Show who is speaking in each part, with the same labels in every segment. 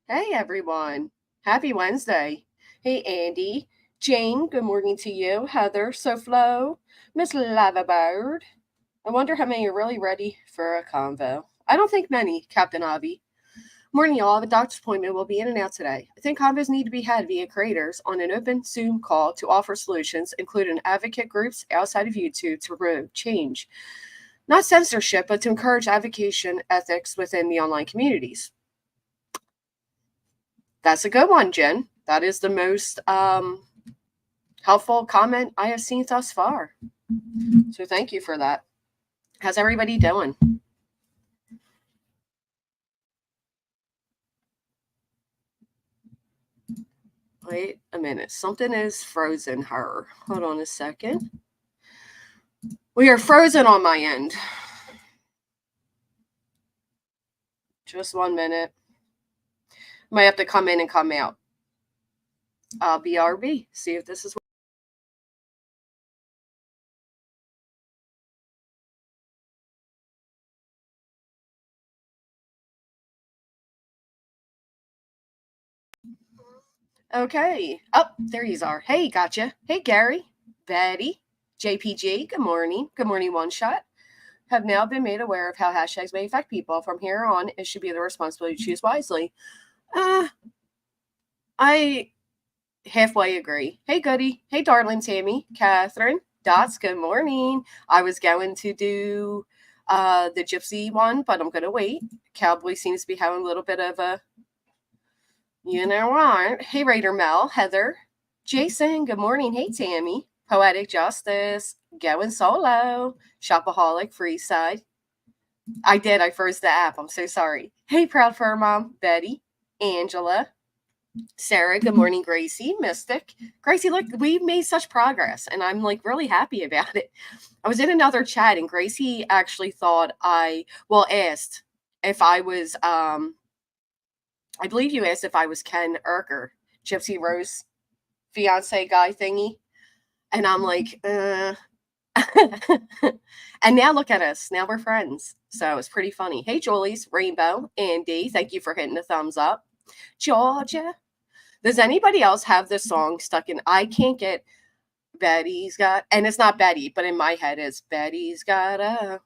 Speaker 1: Hey everyone. Happy Wednesday. Hey Andy. Jane, good morning to you. Heather, SoFlo, Miss Lavabird. I wonder how many are really ready for a convo. I don't think many, Captain Avi. Morning, y'all. I have a doctor's appointment. We'll be in and out today. I think convos need to be had via creators on an open Zoom call to offer solutions, including advocate groups outside of YouTube to promote change. Not censorship, but to encourage advocation ethics within the online communities. That's a good one, Jen. That is the most helpful comment I have seen thus far. So thank you for that. How's everybody doing? Wait a minute. Something is frozen her. Hold on a second. We are frozen on my end. Just 1 minute. Might have to come in and come out. BRB. See if this is. Okay. Oh, there you are. Hey, gotcha. Hey, Gary, Betty, JPG. Good morning. Good morning, One Shot. Have now been made aware of how hashtags may affect people. From here on, it should be their responsibility to choose wisely. I halfway agree. Hey, Goody. Hey, darling Tammy, Catherine, Dots. Good morning. I was going to do the gypsy one, but I'm going to wait. Cowboy seems to be having a little bit of a, you know what? Hey, Raider Mel, Heather, Jason. Good morning. Hey, Tammy. Poetic Justice, going solo. Shopaholic, Freeside. I did. I froze the app. I'm so sorry. Hey, Proud Fur Mom, Betty, Angela, Sarah. Good morning, Gracie, Mystic. Gracie, look, we've made such progress, and I'm like really happy about it. I was in another chat, and Gracie actually thought asked if I was, I believe you asked if I was Ken Urker, Gypsy Rose fiance guy thingy. And I'm like, And now look at us. Now we're friends. So it's pretty funny. Hey, Julie's, Rainbow, Andy, thank you for hitting the thumbs up. Georgia. Does anybody else have this song stuck in? I can't get Betty's got, and it's not Betty, but in my head it's Betty's got a.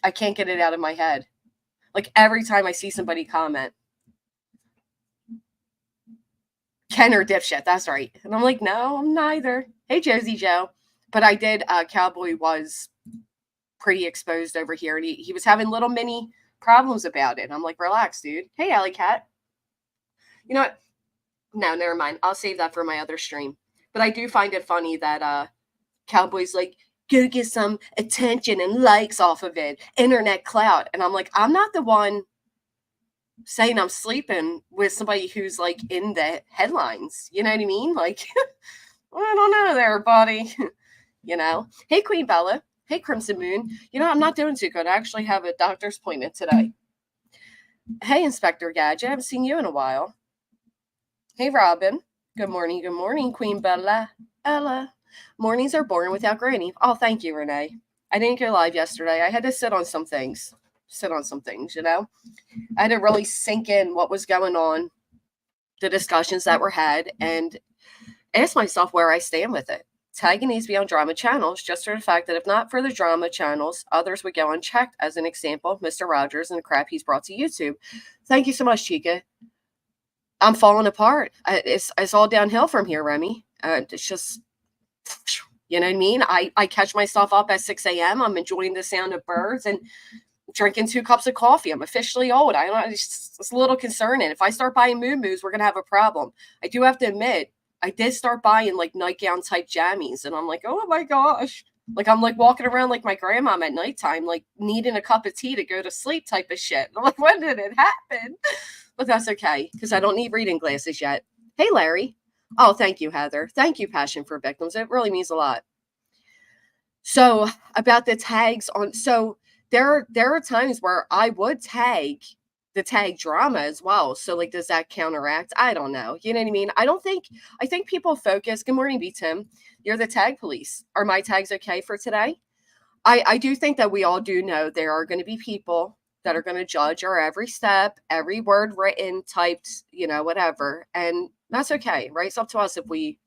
Speaker 1: I can't get it out of my head. Like every time I see somebody comment, Ken or dipshit, that's right. And I'm like, no, I'm neither. Hey, Josie Joe. But I did, Cowboy was pretty exposed over here, and he was having little mini problems about it. I'm like, relax, dude. Hey, Alley Cat. You know what? No, never mind. I'll save that for my other stream. But I do find it funny that Cowboy's like, go get some attention and likes off of it. Internet clout. And I'm like, I'm not the one saying I'm sleeping with somebody who's like in the headlines. You know what I mean? Like, I don't know there, buddy. You know? Hey, Queen Bella. Hey, Crimson Moon. You know, I'm not doing too good. I actually have a doctor's appointment today. Hey, Inspector Gadget. I haven't seen you in a while. Hey, Robin. Good morning, Queen Bella. Ella. Mornings are boring without Granny. Oh, thank you, Renee. I didn't go live yesterday. I had to sit on some things, you know? I had to really sink in what was going on, the discussions that were had, and ask myself where I stand with it. Tagging needs to be on drama channels, just for the fact that if not for the drama channels, others would go unchecked. As an example, Mr. Rogers and the crap he's brought to YouTube. Thank you so much, Chica. I'm falling apart. It's all downhill from here, Remy. It's just, you know what I mean? I catch myself up at 6 a.m. I'm enjoying the sound of birds and drinking 2 cups of coffee. I'm officially old. I don't know. It's a little concerning. If I start buying moo-moos, we're going to have a problem. I do have to admit, I did start buying like nightgown type jammies. And I'm like, oh my gosh. Like I'm like walking around like my grandmom at nighttime, like needing a cup of tea to go to sleep type of shit. And I'm like, when did it happen? But that's okay, because I don't need reading glasses yet. Hey, Larry. Oh, thank you, Heather. Thank you, Passion for Victims. It really means a lot. So about the tags on, so there are times where I would tag the tag drama as well. So like, does that counteract? I don't know. You know what I mean? I think people focus. Good morning, B Tim. You're the tag police. Are my tags okay for today? I do think that we all do know there are going to be people that are going to judge our every step, every word written, typed, whatever. And that's okay, right? It's up to us if we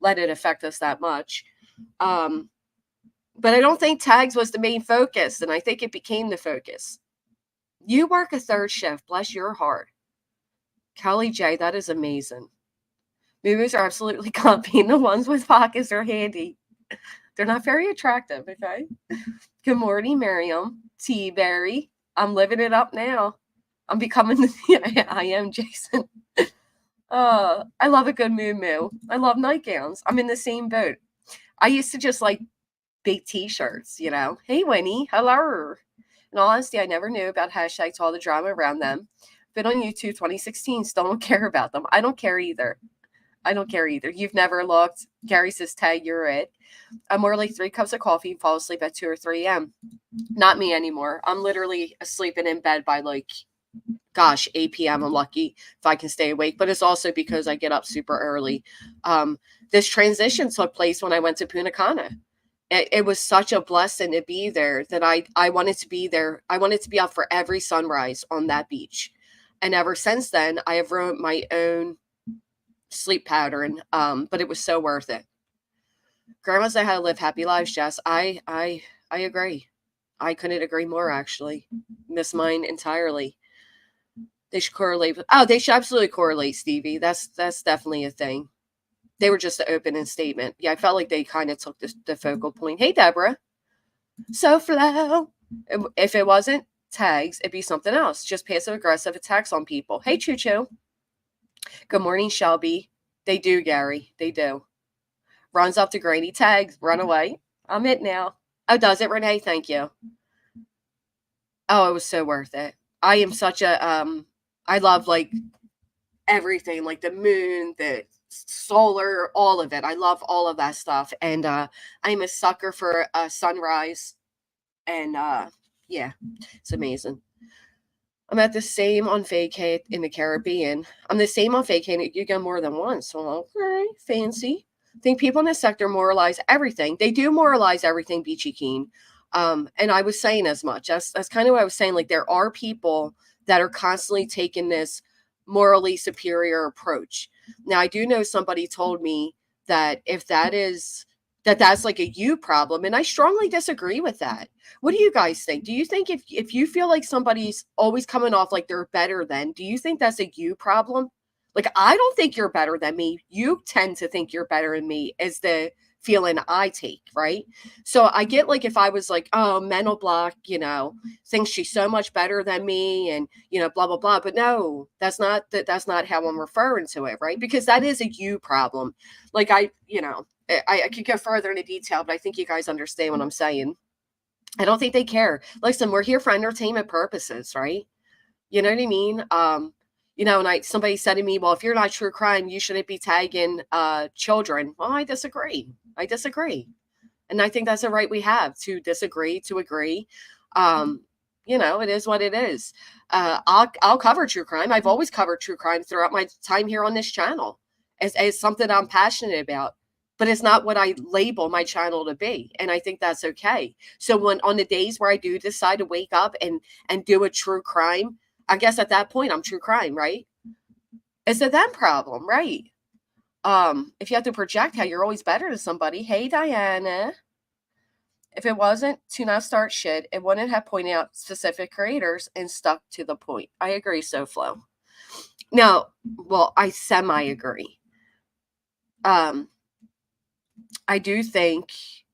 Speaker 1: let it affect us that much. But I don't think tags was the main focus, and I think it became the focus. You work a third shift, bless your heart. Kelly J, that is amazing. Moo-moos are absolutely comfy, and the ones with pockets are handy. They're not very attractive, okay? Good morning, Miriam. T-Berry. I'm living it up now. I'm becoming I am, Jason. I love a good moo-moo. I love nightgowns. I'm in the same boat. I used to just like big t-shirts, Hey, Winnie. Hello. In all honesty, I never knew about hashtags, all the drama around them. Been on YouTube 2016, still don't care about them. I don't care either. You've never looked. Gary says, tag, you're it. I'm more like 3 cups of coffee and fall asleep at 2 or 3 a.m. Not me anymore. I'm literally asleep and in bed by 8 p.m. I'm lucky if I can stay awake, but it's also because I get up super early. This transition took place when I went to Punta Cana. It was such a blessing to be there that I wanted to be there. I wanted to be up for every sunrise on that beach. And ever since then, I have ruined my own sleep pattern, but it was so worth it. Grandmas know how to live happy lives, Jess. I agree. I couldn't agree more, actually. Miss mine entirely. They should correlate. They should absolutely correlate, Stevie. That's definitely a thing. They were just an opening statement. Yeah, I felt like they kind of took the focal point. Hey, Deborah. So flow. If it wasn't tags, it'd be something else. Just passive-aggressive attacks on people. Hey, Choo-Choo. Good morning, Shelby. They do, Gary. They do. Runs up to Grady. Tags. Run away. I'm it now. Oh, does it, Renee? Thank you. Oh, it was so worth it. I am such a, I love everything, like the moon, the solar, all of it. I love all of that stuff. And I'm a sucker for a sunrise. And yeah, it's amazing. I'm at the same on vacay in the Caribbean. I'm the same on vacay. You go more than once. So, okay, fancy. I think people in this sector moralize everything. They do moralize everything, Beachy Keen. And I was saying as much. That's kind of what I was saying. There are people that are constantly taking this morally superior approach. Now, I do know somebody told me that if that's a you problem, and I strongly disagree with that. What do you guys think? Do you think if you feel like somebody's always coming off like they're better than, do you think that's a you problem? I don't think you're better than me. You tend to think you're better than me is the feeling I take, right? So I get if I was oh, mental block, thinks she's so much better than me and, blah, blah, blah. But no, that's not how I'm referring to it, right? Because that is a you problem. I could go further into detail, but I think you guys understand what I'm saying. I don't think they care. Listen, we're here for entertainment purposes, right? You know what I mean? And somebody said to me, well, if you're not true crime, you shouldn't be tagging children. Well, I disagree. And I think that's a right we have to disagree, to agree. It is what it is. I'll cover true crime. I've always covered true crime throughout my time here on this channel. It's something I'm passionate about. But it's not what I label my channel to be. And I think that's okay. So when on the days where I do decide to wake up and do a true crime, I guess at that point I'm true crime, right? It's a them problem, right? If you have to project how you're always better than somebody. Hey, Diana. If it wasn't to not start shit, it wouldn't have pointed out specific creators and stuck to the point. I agree, SoFlo. Now, well, I semi-agree. I do think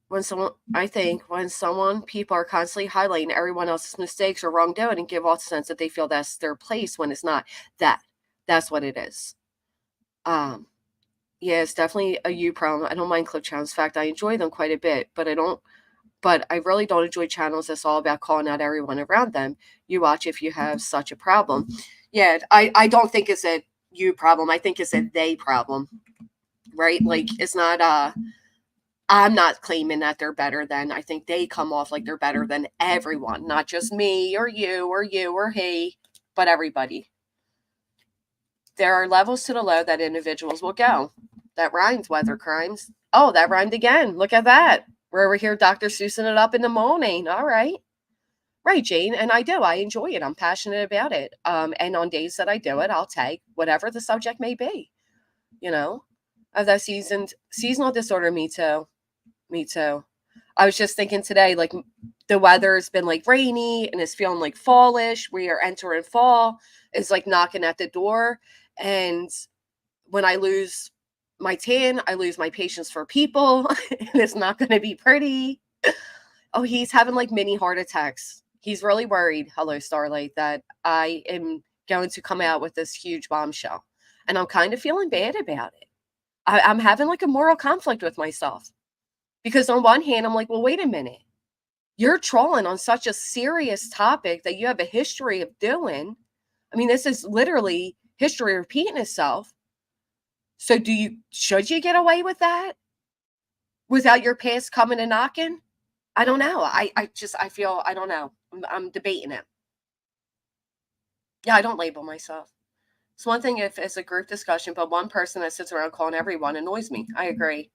Speaker 1: when people are constantly highlighting everyone else's mistakes or wrongdoing and give off the sense that they feel that's their place when it's not, that's what it is. Yeah, it's definitely a you problem. I don't mind clip channels. In fact, I enjoy them quite a bit, but I really don't enjoy channels that's all about calling out everyone around them. You watch if you have such a problem. Yeah, I don't think it's a you problem. I think it's a they problem, right? It's not I'm not claiming that they're better than. I think they come off like they're better than everyone, not just me or you or he, but everybody. There are levels to the low that individuals will go. That rhymes, weather crimes. Oh, that rhymed again. Look at that. We're over here Dr. Seussing it up in the morning. All right. Right, Jane, and I do. I enjoy it. I'm passionate about it. And on days that I do it, I'll take whatever the subject may be. You know, of that seasonal disorder. Me too. Me too. I was just thinking today, like the weather's been like rainy and it's feeling like fallish. We are entering fall. It's like knocking at the door. And when I lose my tan, I lose my patience for people. And it's not going to be pretty. Oh, he's having like mini heart attacks. He's really worried, hello, Starlight, that I am going to come out with this huge bombshell. And I'm kind of feeling bad about it. I'm having like a moral conflict with myself. Because on one hand, I'm like, well, wait a minute. You're trolling on such a serious topic that you have a history of doing. I mean, this is literally history repeating itself. So should you get away with that without your past coming and knocking? I don't know. I feel, I don't know. I'm debating it. Yeah, I don't label myself. It's one thing if it's a group discussion, but one person that sits around calling everyone annoys me. I agree.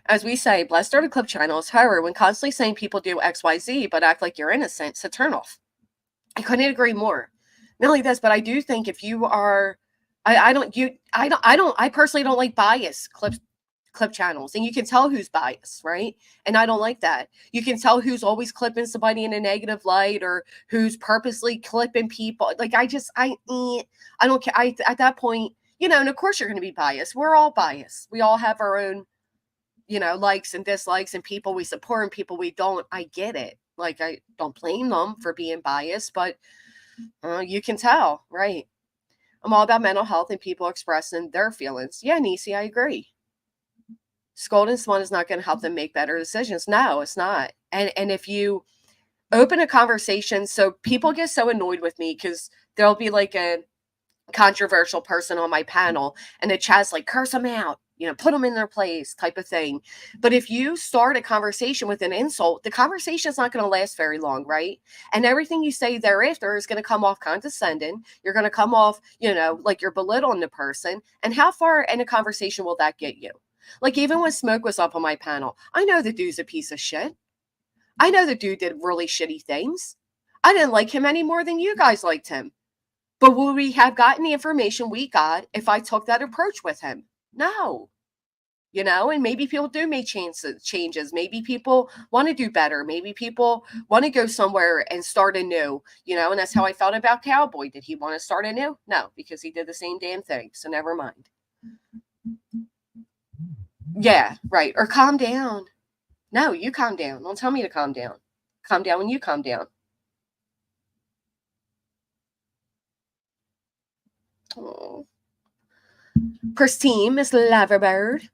Speaker 1: As we say, blessed are the clip channels. However, when constantly saying people do XYZ but act like you're innocent, so turn off. I couldn't agree more. Not only this, but I do think if you are, I personally don't like bias clip channels, and you can tell who's biased, right? And I don't like that. You can tell who's always clipping somebody in a negative light or who's purposely clipping people. Like I don't care. At that point, and of course you're going to be biased. We're all biased. We all have our own, likes and dislikes and people we support and people we don't. I get it. Like, I don't blame them for being biased, but you can tell, right? I'm all about mental health and people expressing their feelings. Yeah, Nisi, I agree. Scolding someone is not going to help them make better decisions. No, it's not. And if you open a conversation, so people get so annoyed with me because there'll be like a controversial person on my panel and the chat's like, curse them out, put them in their place type of thing. But if you start a conversation with an insult, the conversation is not going to last very long, right? And everything you say thereafter is going to come off condescending. You're going to come off, like you're belittling the person. And how far in a conversation will that get you? Like, even when Smoke was up on my panel, I know the dude's a piece of shit. I know the dude did really shitty things. I didn't like him any more than you guys liked him. But would we have gotten the information we got if I took that approach with him? No. And maybe people do make changes. Maybe people want to do better. Maybe people want to go somewhere and start anew, and that's how I felt about Cowboy. Did he want to start anew? No, because he did the same damn thing. So never mind. Yeah, right. Or calm down. No, you calm down. Don't tell me to calm down. Calm down when you calm down. Oh. Pristine, Miss Loverbird.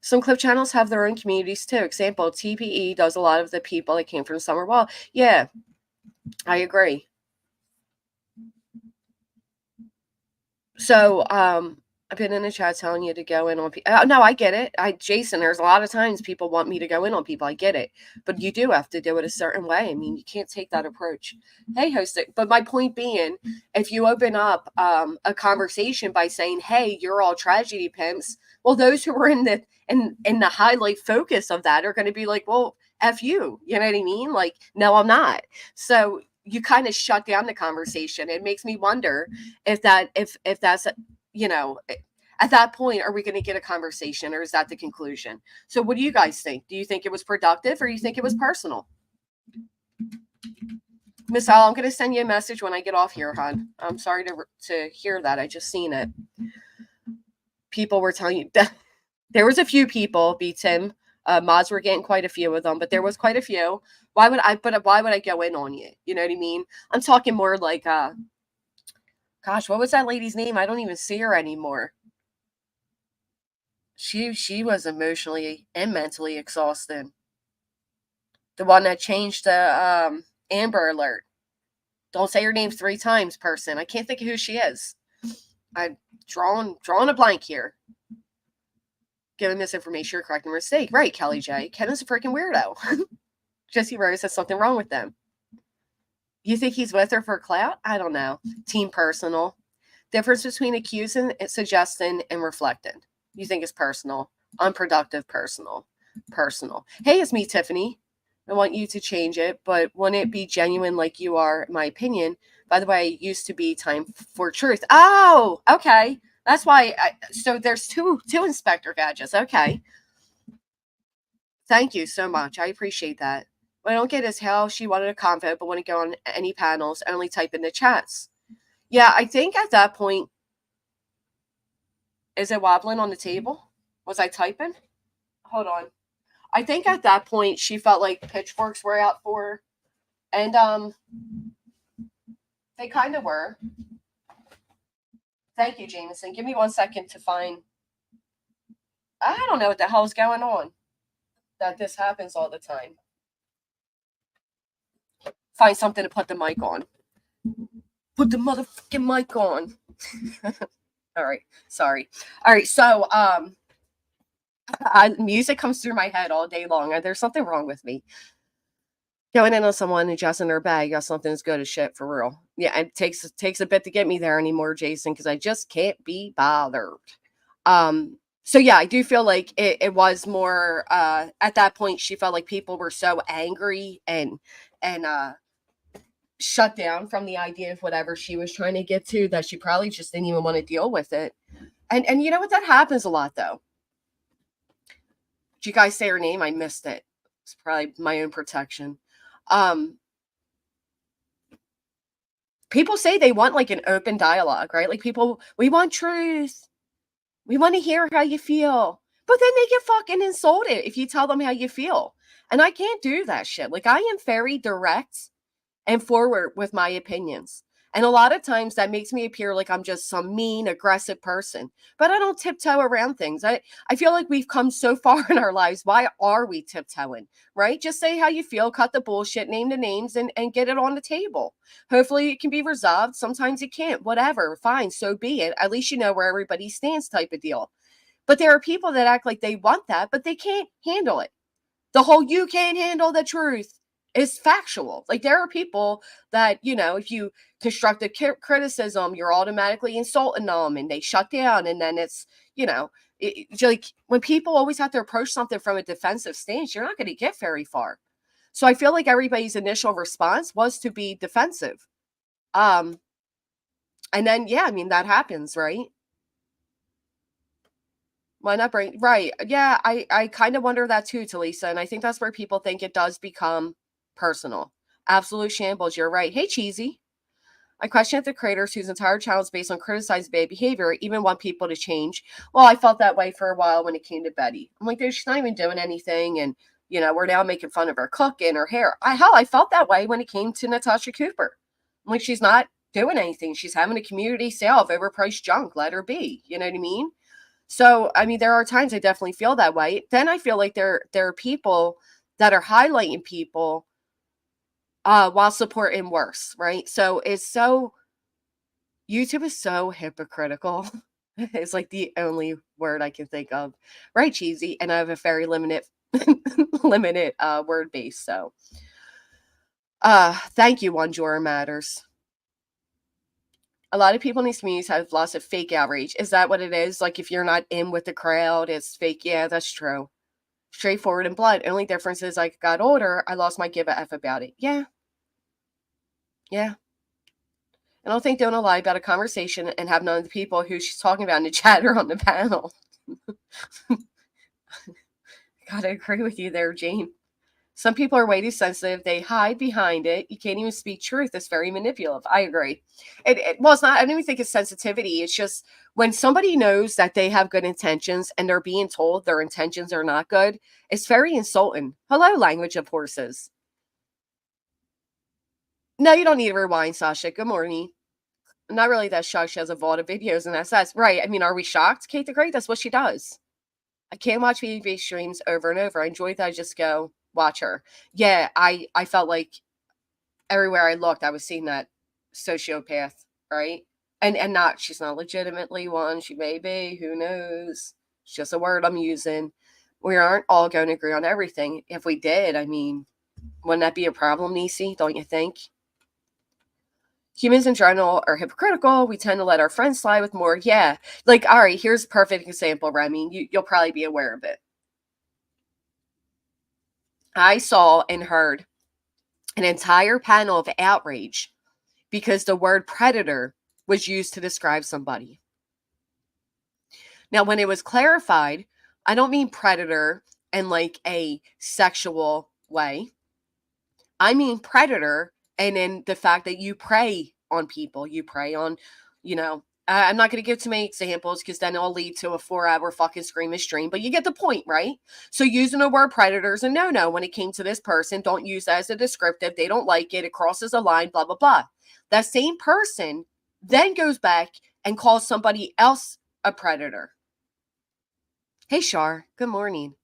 Speaker 1: Some clip channels have their own communities too. Example, TPE does a lot of the people that came from Summer Wall. Yeah, I agree. So, I've been in the chat telling you to go in on people. No, I get it. Jason, there's a lot of times people want me to go in on people. I get it. But you do have to do it a certain way. I mean, you can't take that approach. Hey, host it. But my point being, if you open up a conversation by saying, hey, you're all tragedy pimps, well, those who are in the highlight focus of that are going to be like, well, F you. You know what I mean? Like, no, I'm not. So you kind of shut down the conversation. It makes me wonder if that's at that point, are we going to get a conversation or is that the conclusion? So what do you guys think? Do you think it was productive or you think it was personal? Miss Al, I'm going to send you a message when I get off here, hon. I'm sorry to hear that. I just seen it. People were telling you that there was a few people, beat him. Mods were getting quite a few of them, but there was quite a few. Why would I go in on you? You know what I mean? I'm talking more like, gosh, what was that lady's name? I don't even see her anymore. She was emotionally and mentally exhausted. The one that changed the Amber Alert. Don't say her name 3 times, person. I can't think of who she is. I'm drawing a blank here. Giving misinformation or correcting a mistake. Right, Kelly J. Ken is a freaking weirdo. Jesse Rose has something wrong with them. You think he's with her for clout? I don't know. Team Personal. Difference between accusing, suggesting, and reflecting. You think it's personal. Unproductive, personal. Personal. Hey, it's me, Tiffany. I want you to change it, but wouldn't it be genuine like you are, in my opinion? By the way, it used to be time for truth. Oh, okay. That's why. So there's two inspector gadgets. Okay. Thank you so much. I appreciate that. What I don't get is how she wanted a convo, but wouldn't go on any panels, only type in the chats. Yeah, I think at that point, is it wobbling on the table? Was I typing? Hold on. I think at that point she felt like pitchforks were out for her. And they kind of were. Thank you, Jameson. Give me 1 second to find. I don't know what the hell's going on. That this happens all the time. Find something to put the mic on. Put the motherfucking mic on. All right. Sorry. All right. So, music comes through my head all day long. There's something wrong with me. Going in on someone and just in their bag, got something as good as shit for real. Yeah, it takes a bit to get me there anymore, Jason, because I just can't be bothered. So yeah, I do feel like it was more at that point she felt like people were so angry and shut down from the idea of whatever she was trying to get to that she probably just didn't even want to deal with it. And you know what, that happens a lot though. Did you guys say her name? I missed it. It's probably my own protection. People say they want like an open dialogue, right? Like people, we want truth. We want to hear how you feel. But then they get fucking insulted if you tell them how you feel. And I can't do that shit. Like I am very direct and forward with my opinions. And a lot of times that makes me appear like I'm just some mean, aggressive person. But I don't tiptoe around things. I feel like we've come so far in our lives. Why are we tiptoeing? Right? Just say how you feel, cut the bullshit, name the names, and get it on the table. Hopefully it can be resolved. Sometimes it can't. Whatever. Fine. So be it. At least you know where everybody stands type of deal. But there are people that act like they want that, but they can't handle it. The whole you can't handle the truth is factual. Like there are people that, you know, if you constructive criticism, you're automatically insulting them and they shut down. And then it's, you know, it's like when people always have to approach something from a defensive stance, you're not going to get very far. So I feel like everybody's initial response was to be defensive. And then, yeah, I mean, that happens, right? Why not bring right? Yeah, I kind of wonder that too, Talisa, and I think that's where people think it does become personal. Absolute shambles. You're right. Hey, Cheesy. I question if the creators whose entire channel is based on criticizing bad behavior even want people to change. Well, I felt that way for a while when it came to Betty. I'm like, dude, she's not even doing anything, and you know, we're now making fun of her cooking, her hair. I felt that way when it came to Natasha Cooper. I'm like, she's not doing anything. She's having a community sale of overpriced junk. Let her be. You know what I mean? So, I mean, there are times I definitely feel that way. Then I feel like there are people that are highlighting people while supporting worse, right? So YouTube is so hypocritical. It's like the only word I can think of, right? Cheesy, and I have a very limited limited word base. So, thank you, One Juror Matters. A lot of people in these communities have lots of fake outrage. Is that what it is? Like if you're not in with the crowd, it's fake. Yeah, that's true. Straightforward and blunt. Only difference is I got older, I lost my give a F about it. Yeah. Yeah. I don't think don't lie about a conversation and have none of the people who she's talking about in the chat or on the panel. Gotta agree with you there, Jane. Some people are way too sensitive. They hide behind it. You can't even speak truth. It's very manipulative. I agree. Well, it's not, I don't even think it's sensitivity. It's just when somebody knows that they have good intentions and they're being told their intentions are not good, it's very insulting. Hello, language of horses. No, you don't need to rewind, Sasha. Good morning. I'm not really that shocked she has a vault of videos and SS. Right. I mean, are we shocked? Kate the Great, that's what she does. I can't watch TV streams over and over. I enjoy that. I just go watch her. Yeah, I felt like everywhere I looked, I was seeing that sociopath, right? And not, she's not legitimately one. She may be, who knows? It's just a word I'm using. We aren't all going to agree on everything. If we did, I mean, wouldn't that be a problem, Nisi? Don't you think? Humans in general are hypocritical. We tend to let our friends slide with more. Yeah. Like, all right, here's a perfect example, Remy. You'll probably be aware of it. I saw and heard an entire panel of outrage because the word predator was used to describe somebody. Now, when it was clarified, I don't mean predator in like a sexual way. I mean predator and in the fact that you prey on people. You prey on, I'm not going to give too many examples because then it'll lead to a 4-hour fucking screaming stream, but you get the point, right? So using the word predator is a no-no when it came to this person. Don't use that as a descriptive. They don't like it. It crosses a line, blah, blah, blah. That same person then goes back and calls somebody else a predator. Hey, Shar. Good morning.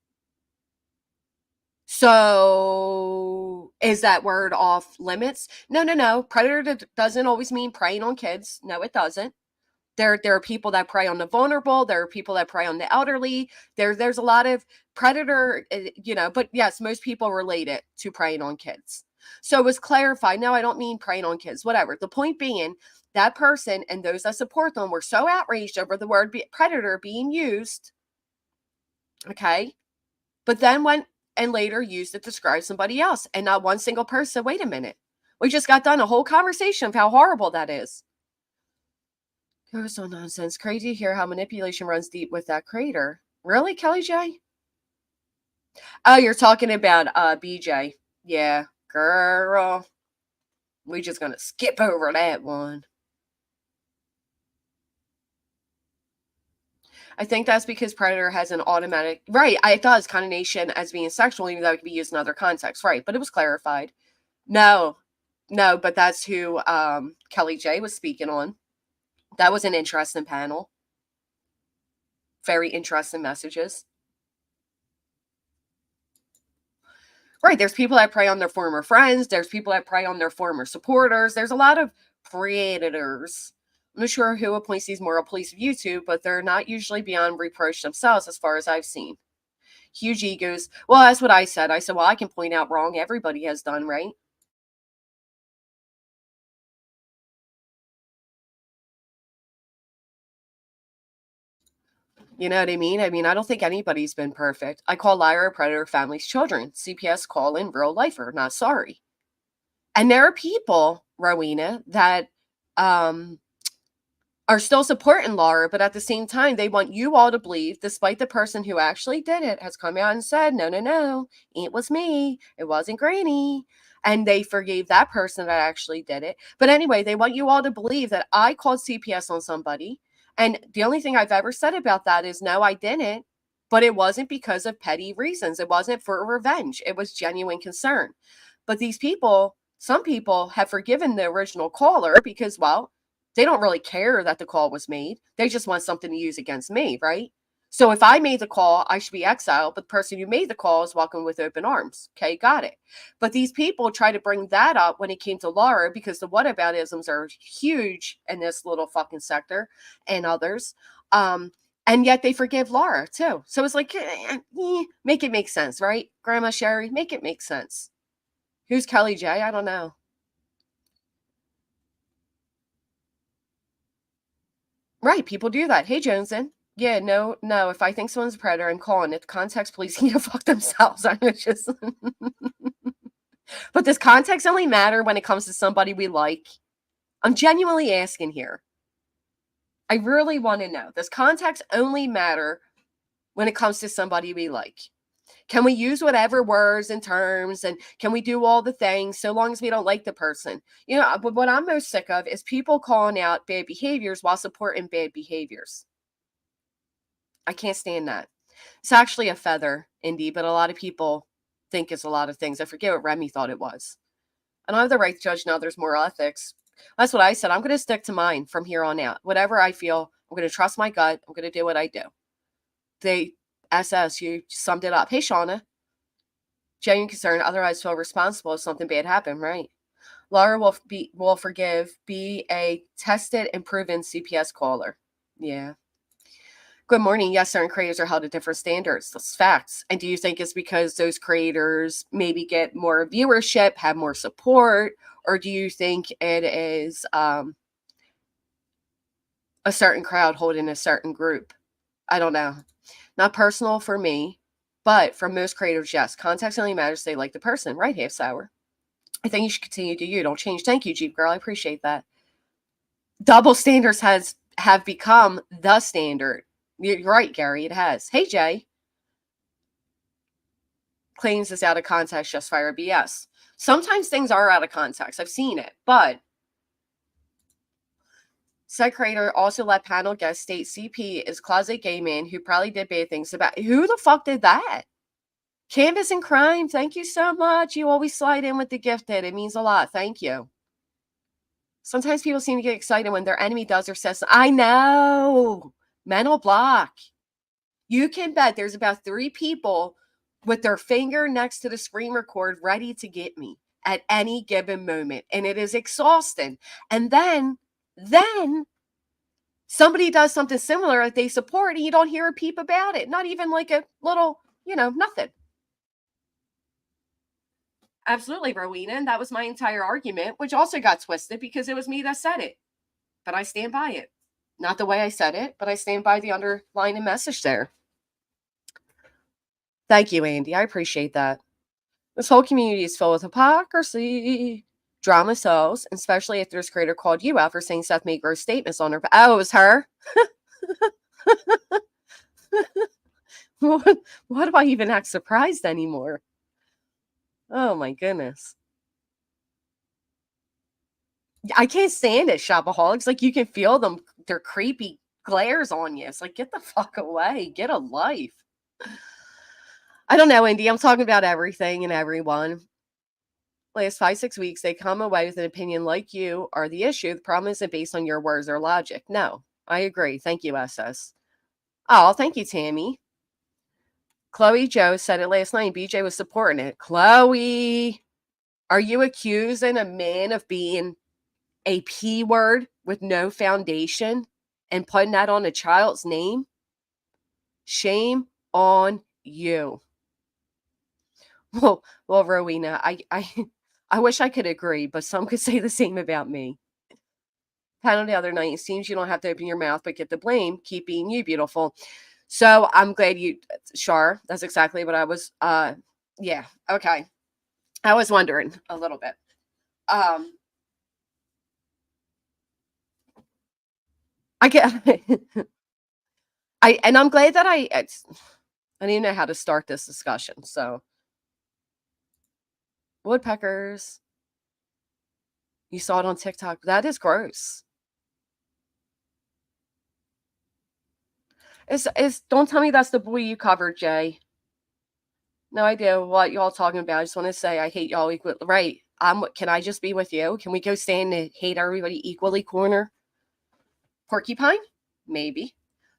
Speaker 1: So is that word off limits? No. Predator doesn't always mean preying on kids. No, it doesn't. There are people that prey on the vulnerable. There are people that prey on the elderly. There's a lot of predator, but yes, most people relate it to preying on kids. So it was clarified. No, I don't mean preying on kids, whatever. The point being, that person and those that support them were so outraged over the word predator being used. Okay. But then went and later used it to describe somebody else. And not one single person said, wait a minute. We just got done a whole conversation of how horrible that is. It was so nonsense. Crazy to hear how manipulation runs deep with that creator. Really, Kelly J? Oh, you're talking about BJ. Yeah, girl. We just gonna skip over that one. I think that's because predator has an automatic right. I thought it's connotation as being sexual, even though it could be used in other contexts, right? But it was clarified. No, but that's who Kelly J was speaking on. That was an interesting panel. Very interesting messages. Right. There's people that prey on their former friends. There's people that prey on their former supporters. There's a lot of predators. I'm not sure who appoints these moral police of YouTube, but they're not usually beyond reproach themselves as far as I've seen. Huge egos. Well, that's what I said. I said, well, I can point out wrong everybody has done, right? You know what I mean? I don't think anybody's been perfect. I call liar a predator family's children. CPS call in real lifer, not sorry. And there are people, Rowena, that are still supporting Laura, but at the same time, they want you all to believe, despite the person who actually did it has come out and said, no, it was me. It wasn't Granny. And they forgave that person that actually did it. But anyway, they want you all to believe that I called CPS on somebody. And the only thing I've ever said about that is, no, I didn't. But it wasn't because of petty reasons. It wasn't for revenge. It was genuine concern. But these people, some people have forgiven the original caller because, well, they don't really care that the call was made. They just want something to use against me, right? So if I made the call, I should be exiled, but the person who made the call is welcome with open arms. Okay, got it. But these people try to bring that up when it came to Laura because the whataboutisms are huge in this little fucking sector and others. And yet they forgive Laura too. So it's like, make it make sense, right? Grandma Sherry, make it make sense. Who's Kelly J? I don't know. Right, people do that. Hey, Joneson. Yeah, no. If I think someone's a predator, I'm calling it. Context, please can go fuck themselves. I'm just. But does context only matter when it comes to somebody we like? I'm genuinely asking here. I really want to know. Does context only matter when it comes to somebody we like? Can we use whatever words and terms and can we do all the things so long as we don't like the person? But what I'm most sick of is people calling out bad behaviors while supporting bad behaviors. I can't stand that. It's actually a feather, Indy, but a lot of people think it's a lot of things. I forget what Remy thought it was. I don't have the right to judge others' moral ethics. That's what I said. I'm going to stick to mine from here on out. Whatever I feel, I'm going to trust my gut. I'm going to do what I do. You summed it up. Hey, Shauna. Genuine concern, otherwise feel responsible if something bad happened, right? Laura will forgive, be a tested and proven CPS caller. Yeah. Good morning. Yes, certain creators are held to different standards. That's facts. And do you think it's because those creators maybe get more viewership, have more support, Or do you think it is a certain crowd holding a certain group? I don't know. Not personal for me, but for most creators, yes. Context only matters if they like the person. Right, Half Sour? I think you should continue to do you. Don't change. Thank you, Jeep Girl. I appreciate that. Double standards have become the standard. You're right, Gary. It has. Hey, Jay. Claims is out of context, just fire BS. Sometimes things are out of context. I've seen it, but said creator also let panel guest state CP is closet gay man who probably did bad things about. Who the fuck did that? Canvas and Crime, thank you so much. You always slide in with the gifted. It means a lot. Thank you. Sometimes people seem to get excited when their enemy does or says, I know. Mental block. You can bet there's about 3 people with their finger next to the screen record ready to get me at any given moment. And it is exhausting. And then somebody does something similar that they support and you don't hear a peep about it. Not even like a little, nothing. Absolutely, Rowena. And that was my entire argument, which also got twisted because it was me that said it. But I stand by it. Not the way I said it, but I stand by the underlying message there. Thank you, Andy. I appreciate that. This whole community is filled with hypocrisy. Drama sells, especially if there's a creator called you out for saying Seth made gross statements on her. Oh, it was her? Why do I even act surprised anymore? Oh my goodness. I can't stand it, shopaholics. Like, you can feel them, their creepy glares on you. It's like, get the fuck away. Get a life. I don't know, Indy. I'm talking about everything and everyone. Last 5-6 weeks, they come away with an opinion like you are the issue. The problem isn't based on your words or logic. No, I agree. Thank you, SS. Oh, thank you, Tammy. Chloe Joe said it last night. BJ was supporting it. Chloe, are you accusing a man of being a P word with no foundation and putting that on a child's name? Shame on you. Well, Rowena, I wish I could agree, but some could say the same about me. Panel the other night, it seems you don't have to open your mouth, but get the blame. Keep being you, beautiful. So I'm glad you, Shar, that's exactly what I was, yeah, okay. I was wondering a little bit. I get, and I'm glad that I don't even know how to start this discussion. So, woodpeckers, you saw it on TikTok. That is gross. Don't tell me that's the boy you covered, Jay. No idea what y'all talking about. I just want to say I hate y'all equally. Right. Can I just be with you? Can we go stay in the hate everybody equally corner? Porcupine? Maybe.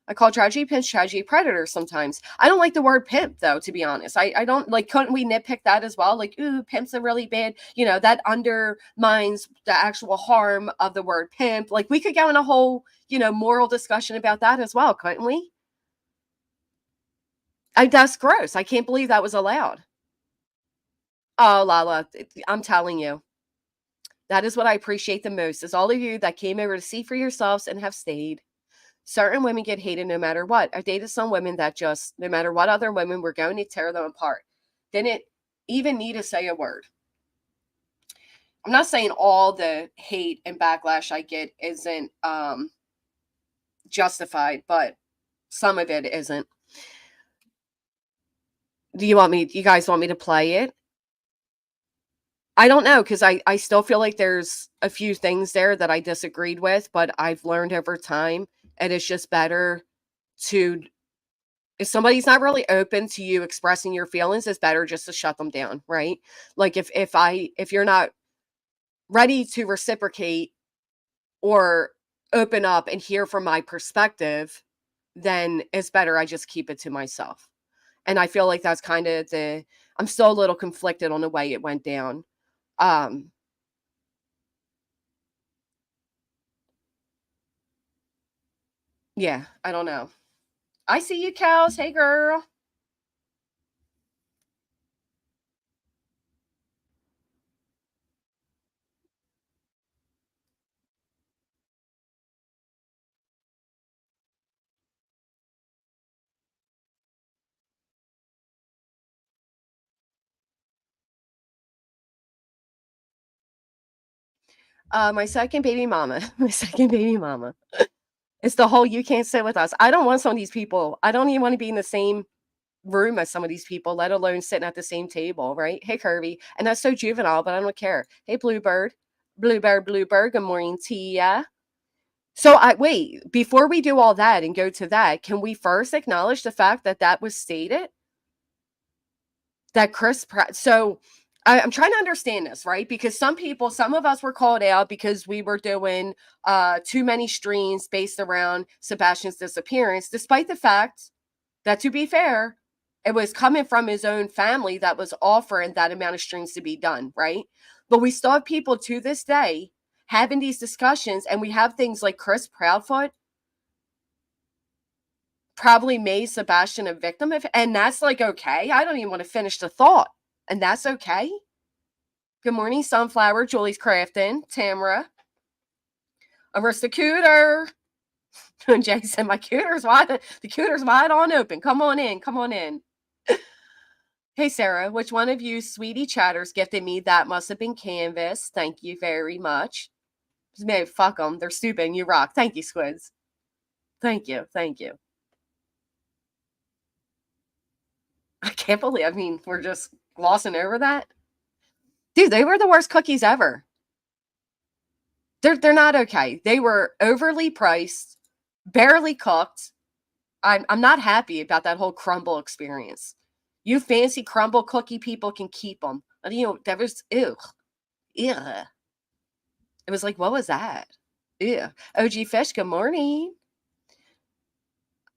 Speaker 1: I call tragedy pimps tragedy predators sometimes. I don't like the word pimp, though, to be honest. I don't like, couldn't we nitpick that as well? Like, ooh, pimp's a really bad, that undermines the actual harm of the word pimp. Like, we could go in a whole, moral discussion about that as well, couldn't we? That's gross. I can't believe that was allowed. Oh, Lala, I'm telling you. That is what I appreciate the most, is all of you that came over to see for yourselves and have stayed. Certain women get hated no matter what. I dated some women that just, no matter what other women, were going to tear them apart. Didn't even need to say a word. I'm not saying all the hate and backlash I get isn't justified, but some of it isn't. You guys want me to play it? I don't know, because I still feel like there's a few things there that I disagreed with, but I've learned over time, and it's just better to, if somebody's not really open to you expressing your feelings, it's better just to shut them down, right? Like, if you're not ready to reciprocate or open up and hear from my perspective, then it's better I just keep it to myself. And I feel like that's kind of I'm still a little conflicted on the way it went down. Yeah, I don't know. I see you, cows. Hey, girl. My second baby mama. My second baby mama. It's the whole you can't sit with us. I don't want some of these people. I don't even want to be in the same room as some of these people, let alone sitting at the same table, right? Hey, Curvy. And that's so juvenile, but I don't care. Hey, Bluebird. Bluebird, Bluebird. Good morning to ya. So I wait, before we do all that and go to that, can we first acknowledge the fact that that was stated? That Chris Pratt. So I'm trying to understand this, right? Because some of us were called out because we were doing too many streams based around Sebastian's disappearance, despite the fact that, to be fair, it was coming from his own family that was offering that amount of streams to be done, right? But we still have people to this day having these discussions, and we have things like Chris Proudfoot probably made Sebastian a victim of, and that's like okay. I don't even want to finish the thought, and that's okay. Good morning, Sunflower. Julie's crafting. Tamara. Arista Cooter. Jay said my cooter's wide. The cooter's wide on open. Come on in. Come on in. Hey, Sarah, which one of you sweetie chatters gifted me? That must have been Canvas. Thank you very much. Maybe fuck them. They're stupid and you rock. Thank you, Squids. Thank you. Thank you. I can't believe, I mean, we're just glossing over that. Dude, they were the worst cookies ever. They're not okay. They were overly priced, barely cooked. I'm not happy about that whole crumble experience. You fancy crumble cookie people can keep them. And, you know, that was, ew. Ew. It was like, what was that? Ew. OG Fish, good morning.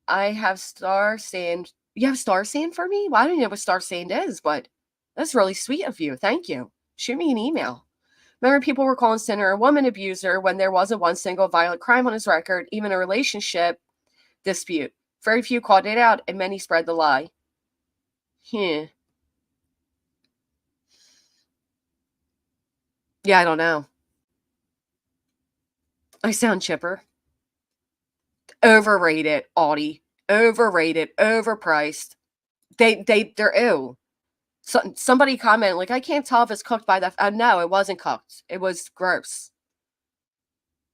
Speaker 1: I have star sand. You have star sand for me? Well, I don't know what star sand is, but that's really sweet of you. Thank you. Shoot me an email. Remember, people were calling Sinner a woman abuser when there wasn't one single violent crime on his record, even a relationship dispute. Very few called it out, and many spread the lie. Yeah, I don't know. I sound chipper. Overrated, Audie. Overrated, overpriced. They're ew. Somebody commented, like, I can't tell if it's cooked by the. No, it wasn't cooked. It was gross.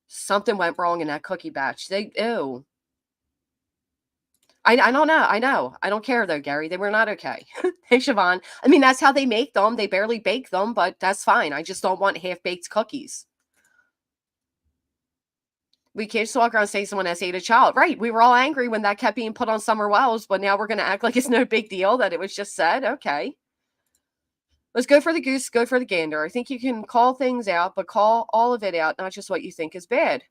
Speaker 1: Something went wrong in that cookie batch. Ew. I don't know. I know. I don't care though, Gary. They were not okay. Hey, Siobhan. I mean, that's how they make them. They barely bake them, but that's fine. I just don't want half-baked cookies. We can't just walk around and say someone has ate a child. Right. We were all angry when that kept being put on Summer Wells, but now we're going to act like it's no big deal that it was just said. Okay. Let's go for the goose, go for the gander. I think you can call things out, but call all of it out, not just what you think is bad.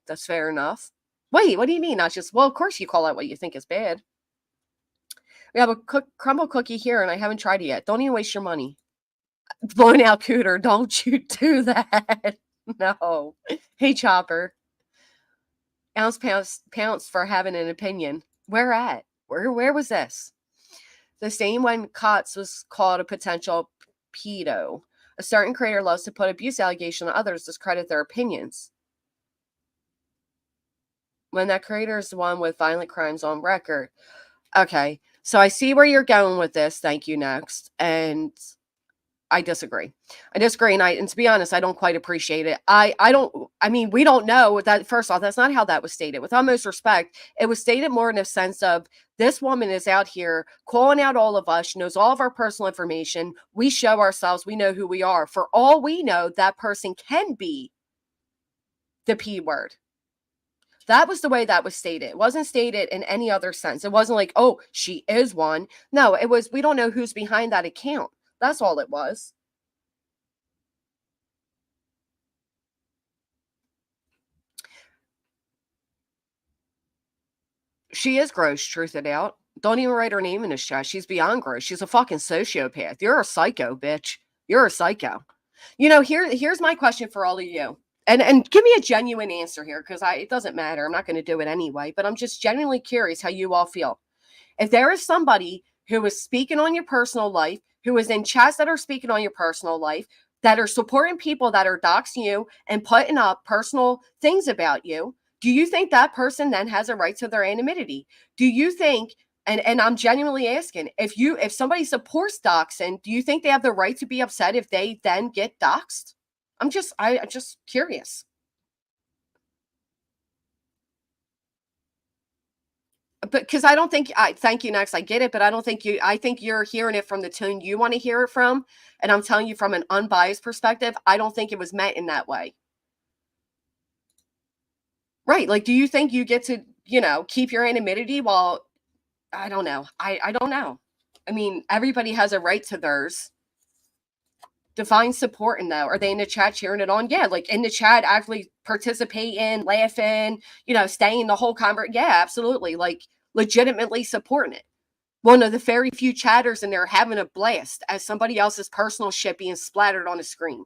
Speaker 1: That's fair enough. Wait, what do you mean? Not just, well, of course you call out what you think is bad. We have a crumble cookie here, and I haven't tried it yet. Don't even waste your money. Blown out cooter. Don't you do that. No. Hey, Chopper. Ounce pounce for having an opinion. Where at? Where was this? The same when Kotz was called a potential pedo. A certain creator loves to put abuse allegation on others, discredit their opinions. When that creator is the one with violent crimes on record. Okay, so I see where you're going with this. Thank you, next. And I disagree. And to be honest, I don't quite appreciate it. I mean, we don't know that. First off, that's not how that was stated. With utmost respect, it was stated more in a sense of this woman is out here calling out all of us. She knows all of our personal information. We show ourselves. We know who we are. For all we know, that person can be the P word. That was the way that was stated. It wasn't stated in any other sense. It wasn't like, oh, she is one. No, it was, we don't know who's behind that account. That's all it was. She is gross, truth it out. Don't even write her name in this chat. She's beyond gross. She's a fucking sociopath. You're a psycho, bitch. You're a psycho. You know, here's my question for all of you. And give me a genuine answer here, because it doesn't matter. I'm not going to do it anyway, but I'm just genuinely curious how you all feel. If there is somebody who is speaking on your personal life, who is in chats that are speaking on your personal life, that are supporting people that are doxing you and putting up personal things about you, do you think that person then has a right to their anonymity? Do you think, and I'm genuinely asking, if somebody supports doxing, do you think they have the right to be upset if they then get doxed? I'm just curious. But because I don't think I thank you next. I get it, but I think you're hearing it from the tone you want to hear it from. And I'm telling you from an unbiased perspective, I don't think it was meant in that way. Right. Like, do you think you get to, keep your anonymity while I don't know. I don't know. I mean, everybody has a right to theirs. Define support in though. Are they in the chat cheering it on? Yeah, like in the chat, actually participating, laughing, staying the whole conversation. Yeah, absolutely. Like legitimately supporting it. One of the very few chatters in there having a blast as somebody else's personal shit being splattered on a screen.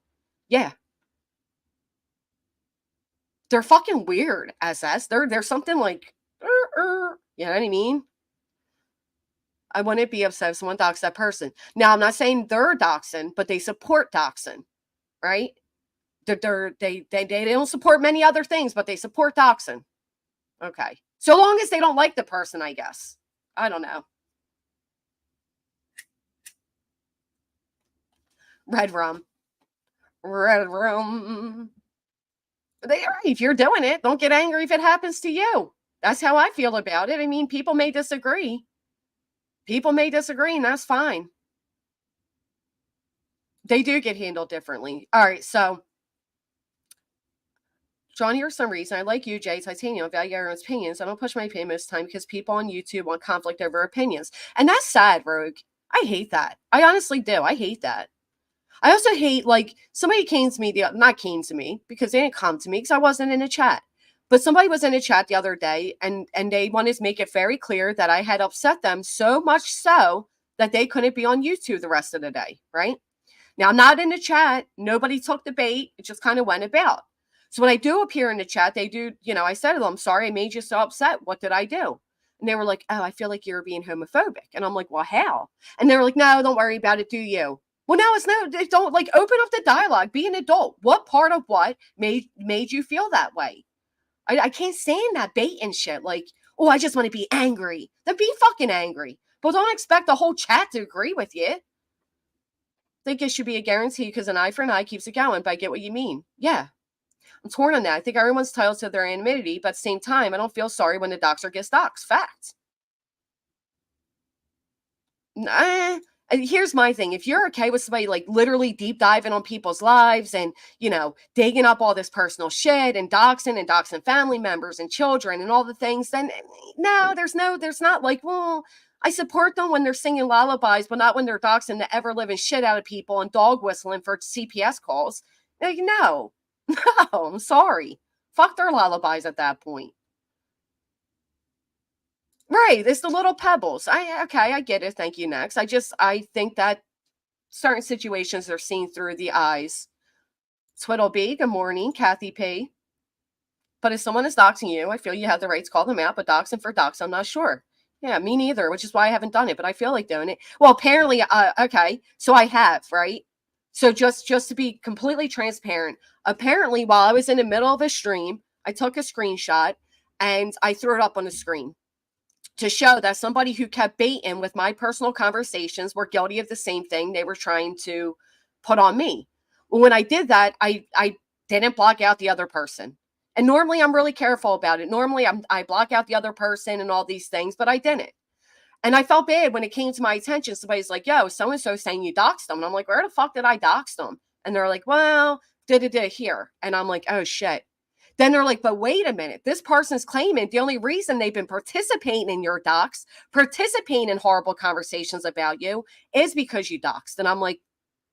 Speaker 1: Yeah. They're fucking weird, SS. They're something like, you know what I mean? I wouldn't be upset if someone doxed that person. Now, I'm not saying they're doxing, but they support doxing, right? They don't support many other things, but they support doxing. Okay. So long as they don't like the person, I guess. I don't know. Red rum. Red rum. If you're doing it, don't get angry if it happens to you. That's how I feel about it. I mean, people may disagree. And that's fine. They do get handled differently. All right, so John, here's some reason. I like you, Jay Titanium, value everyone's opinions. I don't push my opinion most of the time because people on YouTube want conflict over opinions. And that's sad, Rogue. I hate that. I honestly do. I hate that. I also hate, like, somebody came to me, not came to me, because they didn't come to me because I wasn't in a chat. But somebody was in a chat the other day, and they wanted to make it very clear that I had upset them so much so that they couldn't be on YouTube the rest of the day, right? Now, I'm not in the chat. Nobody took the bait. It just kind of went about. So when I do appear in the chat, they do, I said to them, I'm sorry I made you so upset. What did I do? And they were like, oh, I feel like you're being homophobic. And I'm like, well, how? And they were like, no, don't worry about it. Do you? Well, no, it's no, don't, like, open up the dialogue. Be an adult. What part of what made you feel that way? I can't stand that bait and shit. Like, oh, I just want to be angry. Then be fucking angry. But don't expect the whole chat to agree with you. Think it should be a guarantee because an eye for an eye keeps it going, but I get what you mean. Yeah. I'm torn on that. I think everyone's entitled to their anonymity, but at the same time, I don't feel sorry when the doxer gets doxed. Fact. Here's my thing. If you're okay with somebody like literally deep diving on people's lives and, digging up all this personal shit and doxing family members and children and all the things, then no, there's not like, well, I support them when they're singing lullabies, but not when they're doxing the ever living shit out of people and dog whistling for CPS calls. Like, no, I'm sorry. Fuck their lullabies at that point. Right, it's the little pebbles. I get it. Thank you. Next, I think that certain situations are seen through the eyes. Twiddle B, good morning, Kathy P. But if someone is doxing you, I feel you have the right to call them out. But doxing for dox, I'm not sure. Yeah, me neither. Which is why I haven't done it. But I feel like doing it. Well, apparently, okay. So I have, right. So just to be completely transparent, apparently, while I was in the middle of a stream, I took a screenshot and I threw it up on the screen to show that somebody who kept baiting with my personal conversations were guilty of the same thing they were trying to put on me. When I did that, I didn't block out the other person. And normally I'm really careful about it. Normally I block out the other person and all these things, but I didn't. And I felt bad when it came to my attention. Somebody's like, yo, so-and-so saying you doxed them. And I'm like, where the fuck did I dox them? And they're like, well, here. And I'm like, oh shit. Then they're like, but wait a minute, this person's claiming the only reason they've been participating in your dox, participating in horrible conversations about you, is because you doxed. And I'm like,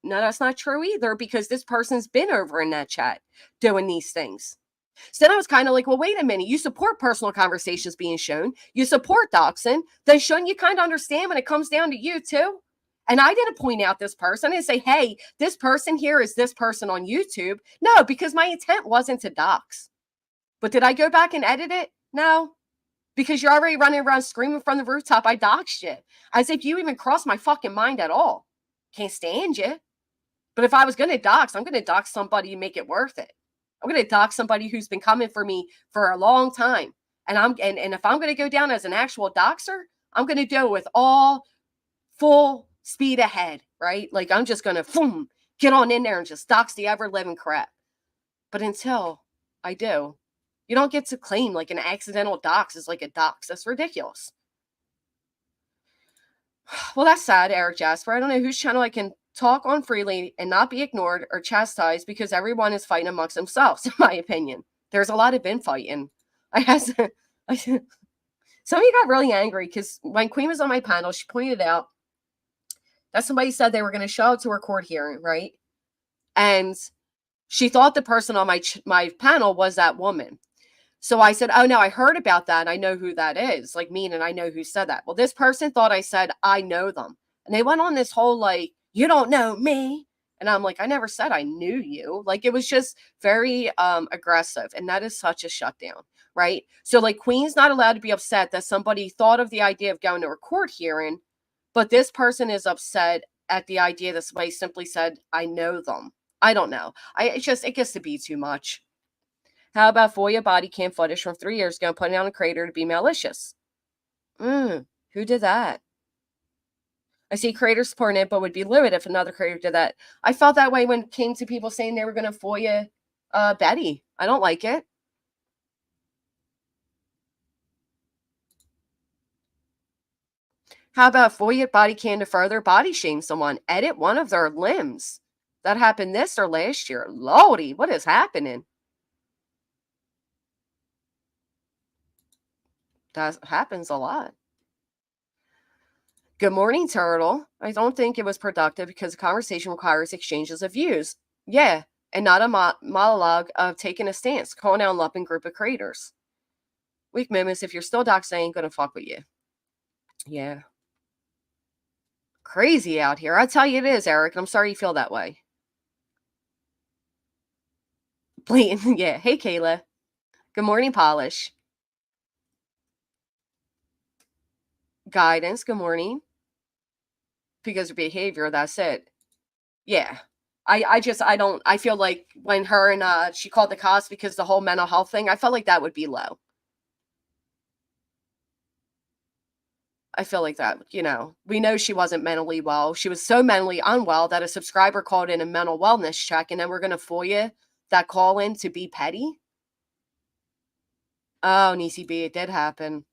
Speaker 1: no, that's not true either, because this person's been over in that chat doing these things. So then I was kind of like, well, wait a minute, you support personal conversations being shown, you support doxing, then shouldn't you kind of understand when it comes down to you too? And I didn't point out this person. I didn't say, hey, this person here is this person on YouTube. No, because my intent wasn't to dox. But did I go back and edit it? No, because you're already running around screaming from the rooftop, I doxed you. As if you even crossed my fucking mind at all. Can't stand you. But if I was going to dox, I'm going to dox somebody and make it worth it. I'm going to dox somebody who's been coming for me for a long time. And if I'm going to go down as an actual doxer, I'm going to do it with all full speed ahead, right? Like I'm just going to get on in there and just dox the ever living crap. But until I do, you don't get to claim like an accidental dox is like a dox. That's ridiculous. Well, that's sad, Eric Jasper. I don't know whose channel I can talk on freely and not be ignored or chastised because everyone is fighting amongst themselves, in my opinion. There's a lot of infighting. Somebody got really angry because when Queen was on my panel, she pointed out that somebody said they were going to show up to her court hearing, right? And she thought the person on my panel was that woman. So I said, oh, no, I heard about that. And I know who that is. Like, and I know who said that. Well, this person thought I said, I know them. And they went on this whole, like, you don't know me. And I'm like, I never said I knew you. Like, it was just very aggressive. And that is such a shutdown, right? So, like, Queen's not allowed to be upset that somebody thought of the idea of going to a court hearing, but this person is upset at the idea that somebody simply said, I know them. I don't know. It gets to be too much. How about FOIA body cam footage from 3 years ago putting down a creator to be malicious? Who did that? I see creators supporting it, but would be livid if another creator did that. I felt that way when it came to people saying they were going to FOIA Betty. I don't like it. How about FOIA body cam to further body shame someone? Edit one of their limbs. That happened this or last year. Lordy, what is happening? That happens a lot. Good morning, Turtle. I don't think it was productive because the conversation requires exchanges of views. Yeah, and not a monologue of taking a stance, calling out a lumping group of creators. Weak moments, if you're still doxxing, I ain't gonna fuck with you. Yeah. Crazy out here. I tell you it is, Eric. I'm sorry you feel that way. Blatant, yeah. Hey, Kayla. Good morning, Polish. Guidance, good morning. Because of behavior, that's it. Yeah. I feel like when her and she called the cops because the whole mental health thing, I felt like that would be low. I feel like that, we know she wasn't mentally well. She was so mentally unwell that a subscriber called in a mental wellness check, and then we're going to FOIA that call in to be petty. Oh, Nisi B, it did happen.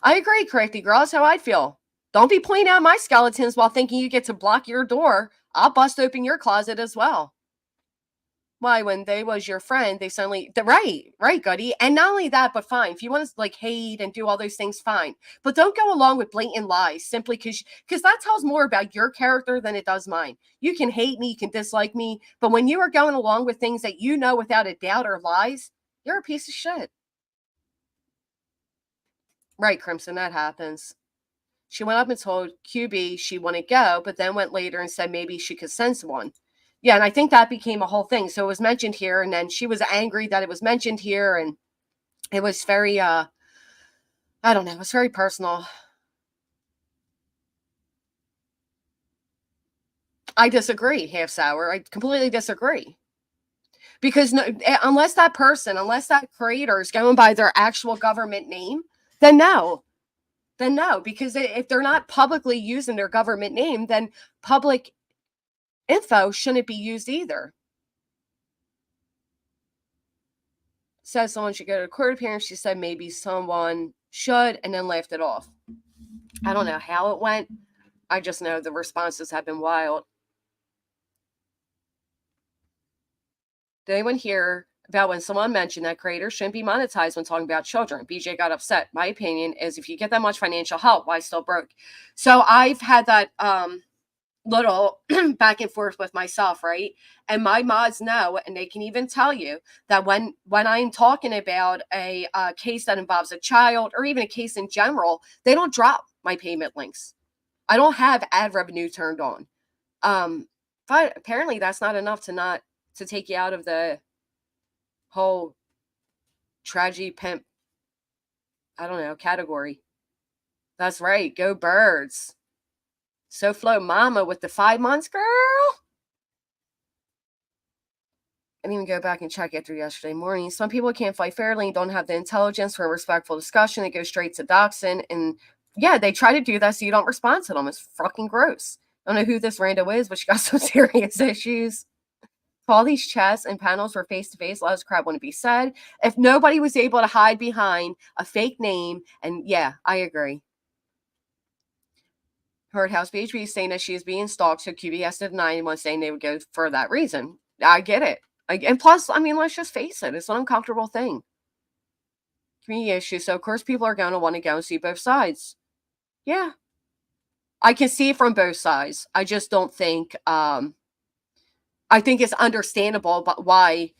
Speaker 1: I agree, Correcty Girl. That's how I feel. Don't be pointing out my skeletons while thinking you get to block your door. I'll bust open your closet as well. Why, when they was your friend, they suddenly, right, Goody. And not only that, but fine. If you want to like hate and do all those things, fine. But don't go along with blatant lies simply because that tells more about your character than it does mine. You can hate me, you can dislike me, but when you are going along with things that you know without a doubt are lies, you're a piece of shit. Right, Crimson, that happens. She went up and told QB she wouldn't go, but then went later and said maybe she could send someone. Yeah, and I think that became a whole thing. So it was mentioned here, and then she was angry that it was mentioned here, and it was very, I don't know, it was very personal. I disagree, Half Sour. I completely disagree. Because unless that creator is going by their actual government name, then no. Then no, because if they're not publicly using their government name, then public info shouldn't be used either. Says someone should go to a court appearance. She said maybe someone should, and then laughed it off. I don't know how it went. I just know the responses have been wild. Did anyone hear about when someone mentioned that creators shouldn't be monetized when talking about children? BJ got upset. My opinion is if you get that much financial help, why still broke? So I've had that little back and forth with myself, right? And my mods know, and they can even tell you that when I'm talking about a case that involves a child or even a case in general, they don't drop my payment links. I don't have ad revenue turned on. But apparently that's not enough to take you out of the whole tragedy pimp, I don't know, category. That's right. Go birds. So flow mama with the 5 months, girl. I didn't even go back and check after yesterday morning. Some people can't fight fairly and don't have the intelligence for a respectful discussion. They go straight to doxing. And yeah, they try to do that so you don't respond to them. It's fucking gross. I don't know who this rando is, but she got some serious issues. If all these chats and panels were face to face, a lot of crap wouldn't be said. If nobody was able to hide behind a fake name, and yeah, I agree. Heard House BHB saying that she is being stalked, so QB has to deny anyone saying they would go for that reason. I get it. And plus, I mean, let's just face it, it's an uncomfortable thing. Community issue, so of course people are going to want to go and see both sides. Yeah. I can see it from both sides. I just don't think, I think it's understandable but why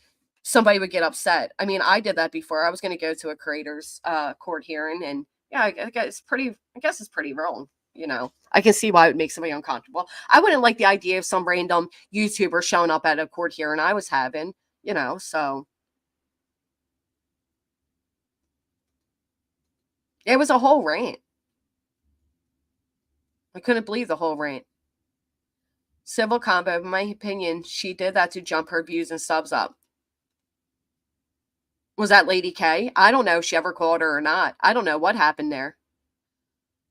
Speaker 1: somebody would get upset. I mean, I did that before. I was going to go to a creator's court hearing, and yeah, I guess it's pretty wrong. You know, I can see why it would make somebody uncomfortable. I wouldn't like the idea of some random YouTuber showing up at a court hearing I was having, you know, so. It was a whole rant. I couldn't believe the whole rant. Civil combo, in my opinion, she did that to jump her views and subs up. Was that Lady K? I don't know if she ever called her or not. I don't know what happened there.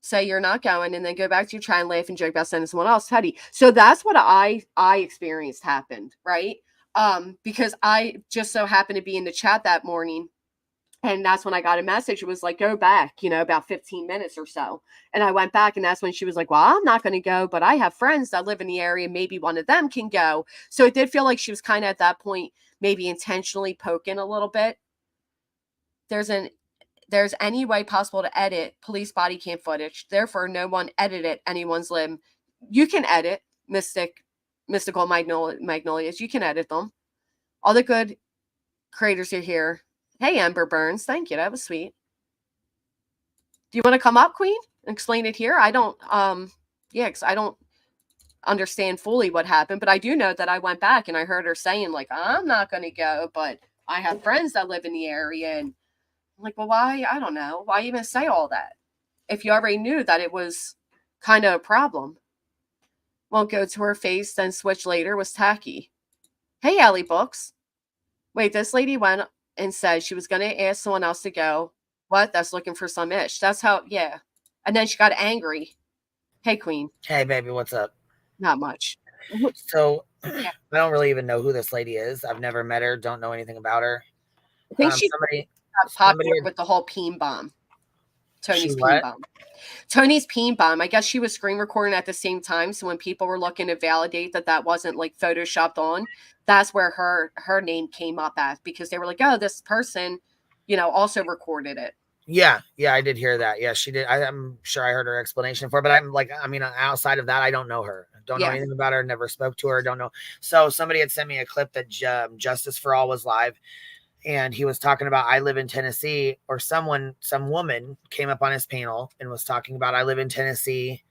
Speaker 1: Say you're not going, and then go back to your try and laugh and joke about sending someone else, Teddy. So that's what I experienced happened, right? Because I just so happened to be in the chat that morning, and that's when I got a message. It was like, go back, you know, about 15 minutes or so. And I went back, and that's when she was like, well, I'm not going to go, but I have friends that live in the area. Maybe one of them can go. So it did feel like she was kind of at that point, maybe intentionally poking a little bit. There's any way possible to edit police body cam footage. Therefore, no one edited anyone's limb. You can edit mystical magnolias. You can edit them. All the good creators are here. Hey, Amber Burns. Thank you. That was sweet. Do you want to come up, Queen, and explain it here? I don't, because I don't understand fully what happened, but I do know that I went back and I heard her saying, like, I'm not going to go, but I have friends that live in the area. And I'm like, well, why? I don't know. Why even say all that if you already knew that it was kind of a problem? Won't go to her face, then switch later was tacky. Hey, Allie Books. Wait, this lady went and said she was going to ask someone else to go. What? That's looking for some ish. That's how, yeah. And then she got angry. Hey, Queen.
Speaker 2: Hey, baby, what's up?
Speaker 1: Not much.
Speaker 2: So, I don't really even know who this lady is. I've never met her. Don't know anything about her.
Speaker 1: I think she got popular with the whole peen bomb. Tony's peen bomb. Tony's peen bomb. I guess she was screen recording at the same time. So when people were looking to validate that wasn't like photoshopped on, that's where her name came up as, because they were like, oh, this person, you know, also recorded it.
Speaker 2: Yeah, I did hear that. Yeah, she did. I'm sure I heard her explanation for it, but I'm like, I mean, outside of that, I don't know her. Don't know anything about her. Never spoke to her. Don't know. So somebody had sent me a clip that Justice for All was live, and he was talking about I live in Tennessee, or some woman came up on his panel and was talking about I live in Tennessee.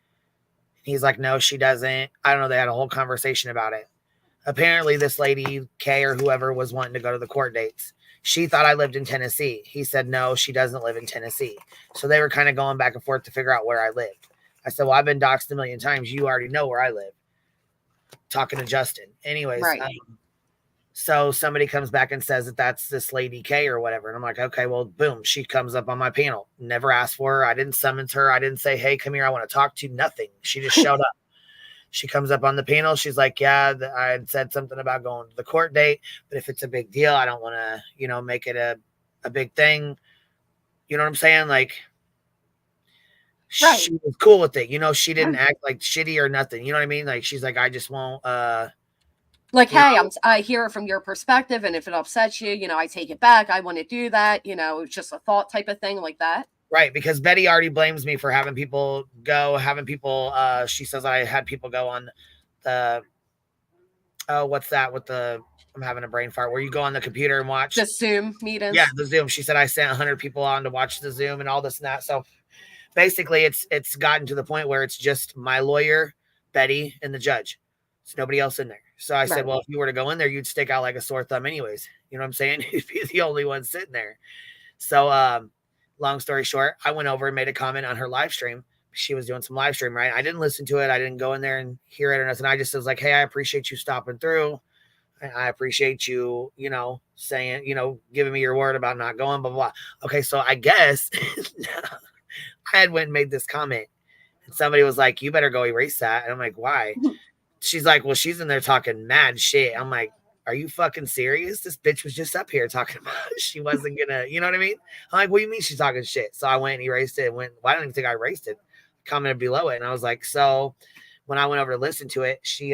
Speaker 2: He's like, no, she doesn't. I don't know. They had a whole conversation about it. Apparently, this lady, Kay or whoever, was wanting to go to the court dates. She thought I lived in Tennessee. He said, no, she doesn't live in Tennessee. So they were kind of going back and forth to figure out where I lived. I said, well, I've been doxxed a million times. You already know where I live. Talking to Justin. Anyways,
Speaker 1: right.
Speaker 2: So somebody comes back and says that that's this lady K or whatever. And I'm like, okay, well, boom. She comes up on my panel. Never asked for her. I didn't summons her. I didn't say, hey, come here. I want to talk to you. Nothing. She just showed up. She comes up on the panel. She's like, yeah, I had said something about going to the court date, but if it's a big deal, I don't want to, you know, make it a big thing. You know what I'm saying? Like, right. She was cool with it. You know, she didn't act like shitty or nothing. You know what I mean? Like, she's like, I just won't,
Speaker 1: like, hey, I hear it from your perspective, and if it upsets you, you know, I take it back. I want to do that. You know, it's just a thought type of thing like that.
Speaker 2: Right, because Betty already blames me for having people go, she says I had people go on the, what's that with the, I'm having a brain fart, where you go on the computer and watch.
Speaker 1: The Zoom meetings?
Speaker 2: Yeah, the Zoom. She said I sent 100 people on to watch the Zoom and all this and that. So basically it's gotten to the point where it's just my lawyer, Betty, and the judge. There's nobody else in there. So I said, well, if you were to go in there, you'd stick out like a sore thumb anyways. You know what I'm saying? You'd be the only one sitting there. So, long story short, I went over and made a comment on her live stream. She was doing some live stream, right? I didn't listen to it. I didn't go in there and hear it or nothing. I just was like, hey, I appreciate you stopping through. I appreciate you, you know, saying, you know, giving me your word about not going, blah, blah, blah. Okay, so I guess I had went and made this comment. And somebody was like, you better go erase that. And I'm like, why? She's like, well, she's in there talking mad shit. I'm like, are you fucking serious? This bitch was just up here talking about she wasn't gonna, you know what I mean? I'm like, what do you mean she's talking shit? So I went and erased it and went, well, I don't even think I erased it. Commented below it. And I was like, so when I went over to listen to it, she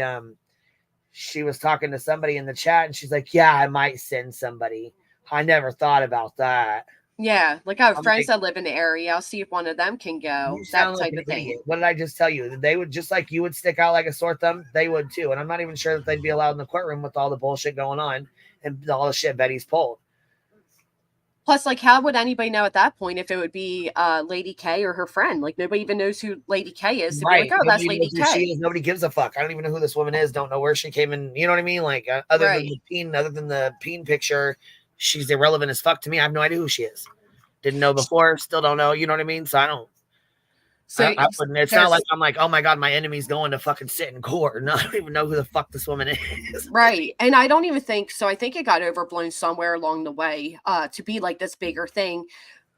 Speaker 2: was talking to somebody in the chat and she's like, yeah, I might send somebody. I never thought about that.
Speaker 1: Yeah, like I have
Speaker 2: I'm
Speaker 1: friends
Speaker 2: like,
Speaker 1: that live in the area. I'll see if one of them can go.
Speaker 2: you
Speaker 1: That
Speaker 2: sound like
Speaker 1: type
Speaker 2: an
Speaker 1: of thing.
Speaker 2: idiot. What did I just tell you? They would, just like you would stick out like a sore thumb, they would too. And I'm not even sure that they'd be allowed in the courtroom with all the bullshit going on and all the shit Betty's pulled.
Speaker 1: Plus, like, how would anybody know at that point if it would be Lady K or her friend? Like, nobody even knows who Lady K is to be like, oh,
Speaker 2: Nobody
Speaker 1: that's
Speaker 2: even
Speaker 1: Lady
Speaker 2: knows who she
Speaker 1: K.
Speaker 2: is. Nobody gives a fuck. I don't even know who this woman is. Don't know where she came in. You know what I mean? Like, other than the peen picture, she's irrelevant as fuck to me. I have no idea who she is. Didn't know before, still don't know. You know what I mean? So I don't.
Speaker 1: So
Speaker 2: I wouldn't. It's not like I'm like, oh my god, my enemy's going to fucking sit in court. No, I don't even know who the fuck this woman is.
Speaker 1: Right. And I don't even think so. I think it got overblown somewhere along the way to be like this bigger thing.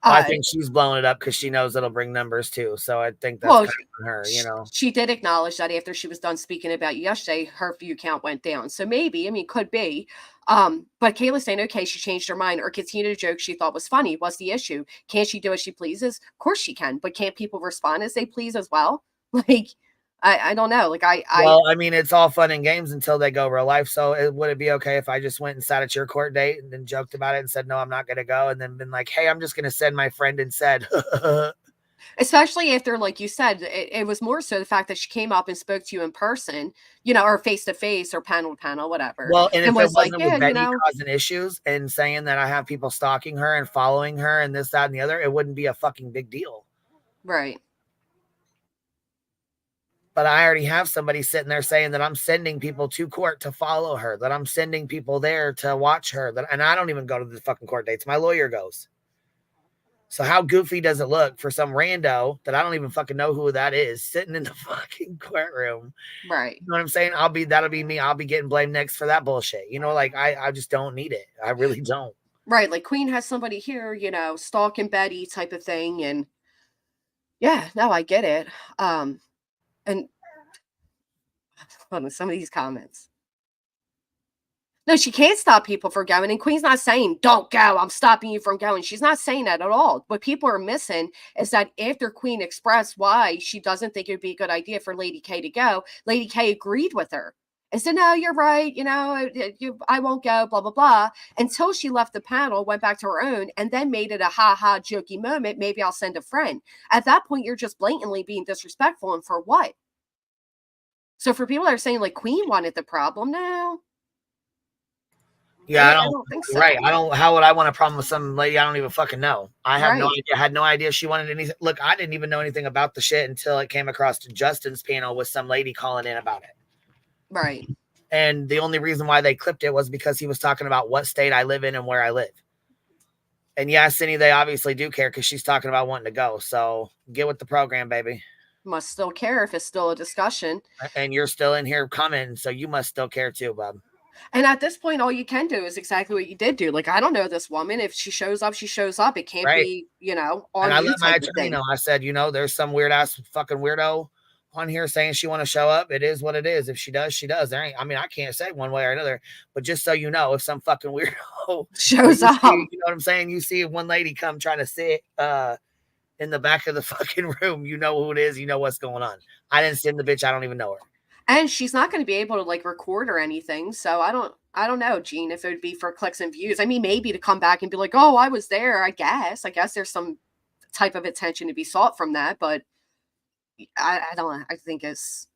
Speaker 2: I think she's blowing it up because she knows it'll bring numbers too. So I think that's kind of her, you know.
Speaker 1: She did acknowledge that after she was done speaking about you yesterday, her view count went down. So maybe, I mean, could be. But Kayla's saying, okay, she changed her mind or continued a joke she thought was funny. What's the issue? Can't she do as she pleases? Of course she can, but can't people respond as they please as well? Like, I don't know. Like
Speaker 2: I mean, it's all fun and games until they go real life. So would it be okay if I just went and sat at your court date and then joked about it and said, no, I'm not going to go. And then been like, hey, I'm just going to send my friend and said,
Speaker 1: especially after, like you said, it was more so the fact that she came up and spoke to you in person, you know, or face to face or panel to panel, whatever.
Speaker 2: Well, and if
Speaker 1: was
Speaker 2: it
Speaker 1: like,
Speaker 2: wasn't
Speaker 1: yeah,
Speaker 2: with Betty
Speaker 1: you know,
Speaker 2: causing issues and saying that I have people stalking her and following her and this, that, and the other, it wouldn't be a fucking big deal.
Speaker 1: Right.
Speaker 2: But I already have somebody sitting there saying that I'm sending people to court to follow her, that I'm sending people there to watch her, and I don't even go to the fucking court dates. My lawyer goes. So how goofy does it look for some rando that I don't even fucking know who that is sitting in the fucking courtroom?
Speaker 1: Right.
Speaker 2: You know what I'm saying? That'll be me. I'll be getting blamed next for that bullshit. You know, like I just don't need it. I really don't.
Speaker 1: Right. Like Queen has somebody here, you know, stalking Betty type of thing. And yeah, no, I get it. And hold on, some of these comments. No, she can't stop people from going. And Queen's not saying, don't go, I'm stopping you from going. She's not saying that at all. What people are missing is that after Queen expressed why she doesn't think it would be a good idea for Lady K to go, Lady K agreed with her and said, no, you're right. You know, I won't go, blah, blah, blah, until she left the panel, went back to her own, and then made it a ha-ha jokey moment. Maybe I'll send a friend. At that point, you're just blatantly being disrespectful. And for what? So for people that are saying, like, Queen wanted the problem, no.
Speaker 2: Yeah,
Speaker 1: I don't think so.
Speaker 2: Right. How would I want a problem with some lady I don't even fucking know? I have no idea. I had no idea she wanted anything. Look, I didn't even know anything about the shit until it came across to Justin's panel with some lady calling in about it.
Speaker 1: Right.
Speaker 2: And the only reason why they clipped it was because he was talking about what state I live in and where I live. And yeah, Cindy, they obviously do care because she's talking about wanting to go. So get with the program, baby.
Speaker 1: Must still care if it's still a discussion.
Speaker 2: And you're still in here commenting, so you must still care too, bub.
Speaker 1: And at this point, all you can do is exactly what you did do. Like, I don't know this woman. If she shows up, she shows up. It can't be, you know, on. And
Speaker 2: I let my attorney know. I said, you know, there's some weird ass fucking weirdo on here saying she want to show up. It is what it is. If she does, she does. There ain't, I mean, I can't say one way or another, but just so you know, if some fucking weirdo
Speaker 1: shows up,
Speaker 2: you know what I'm saying? You see one lady come trying to sit in the back of the fucking room, you know who it is, you know what's going on. I didn't send the bitch, I don't even know her.
Speaker 1: And she's not going to be able to like record or anything. So I don't know, Gene, if it would be for clicks and views. I mean, maybe to come back and be like, oh, I was there. I guess there's some type of attention to be sought from that. But I don't, I think it's.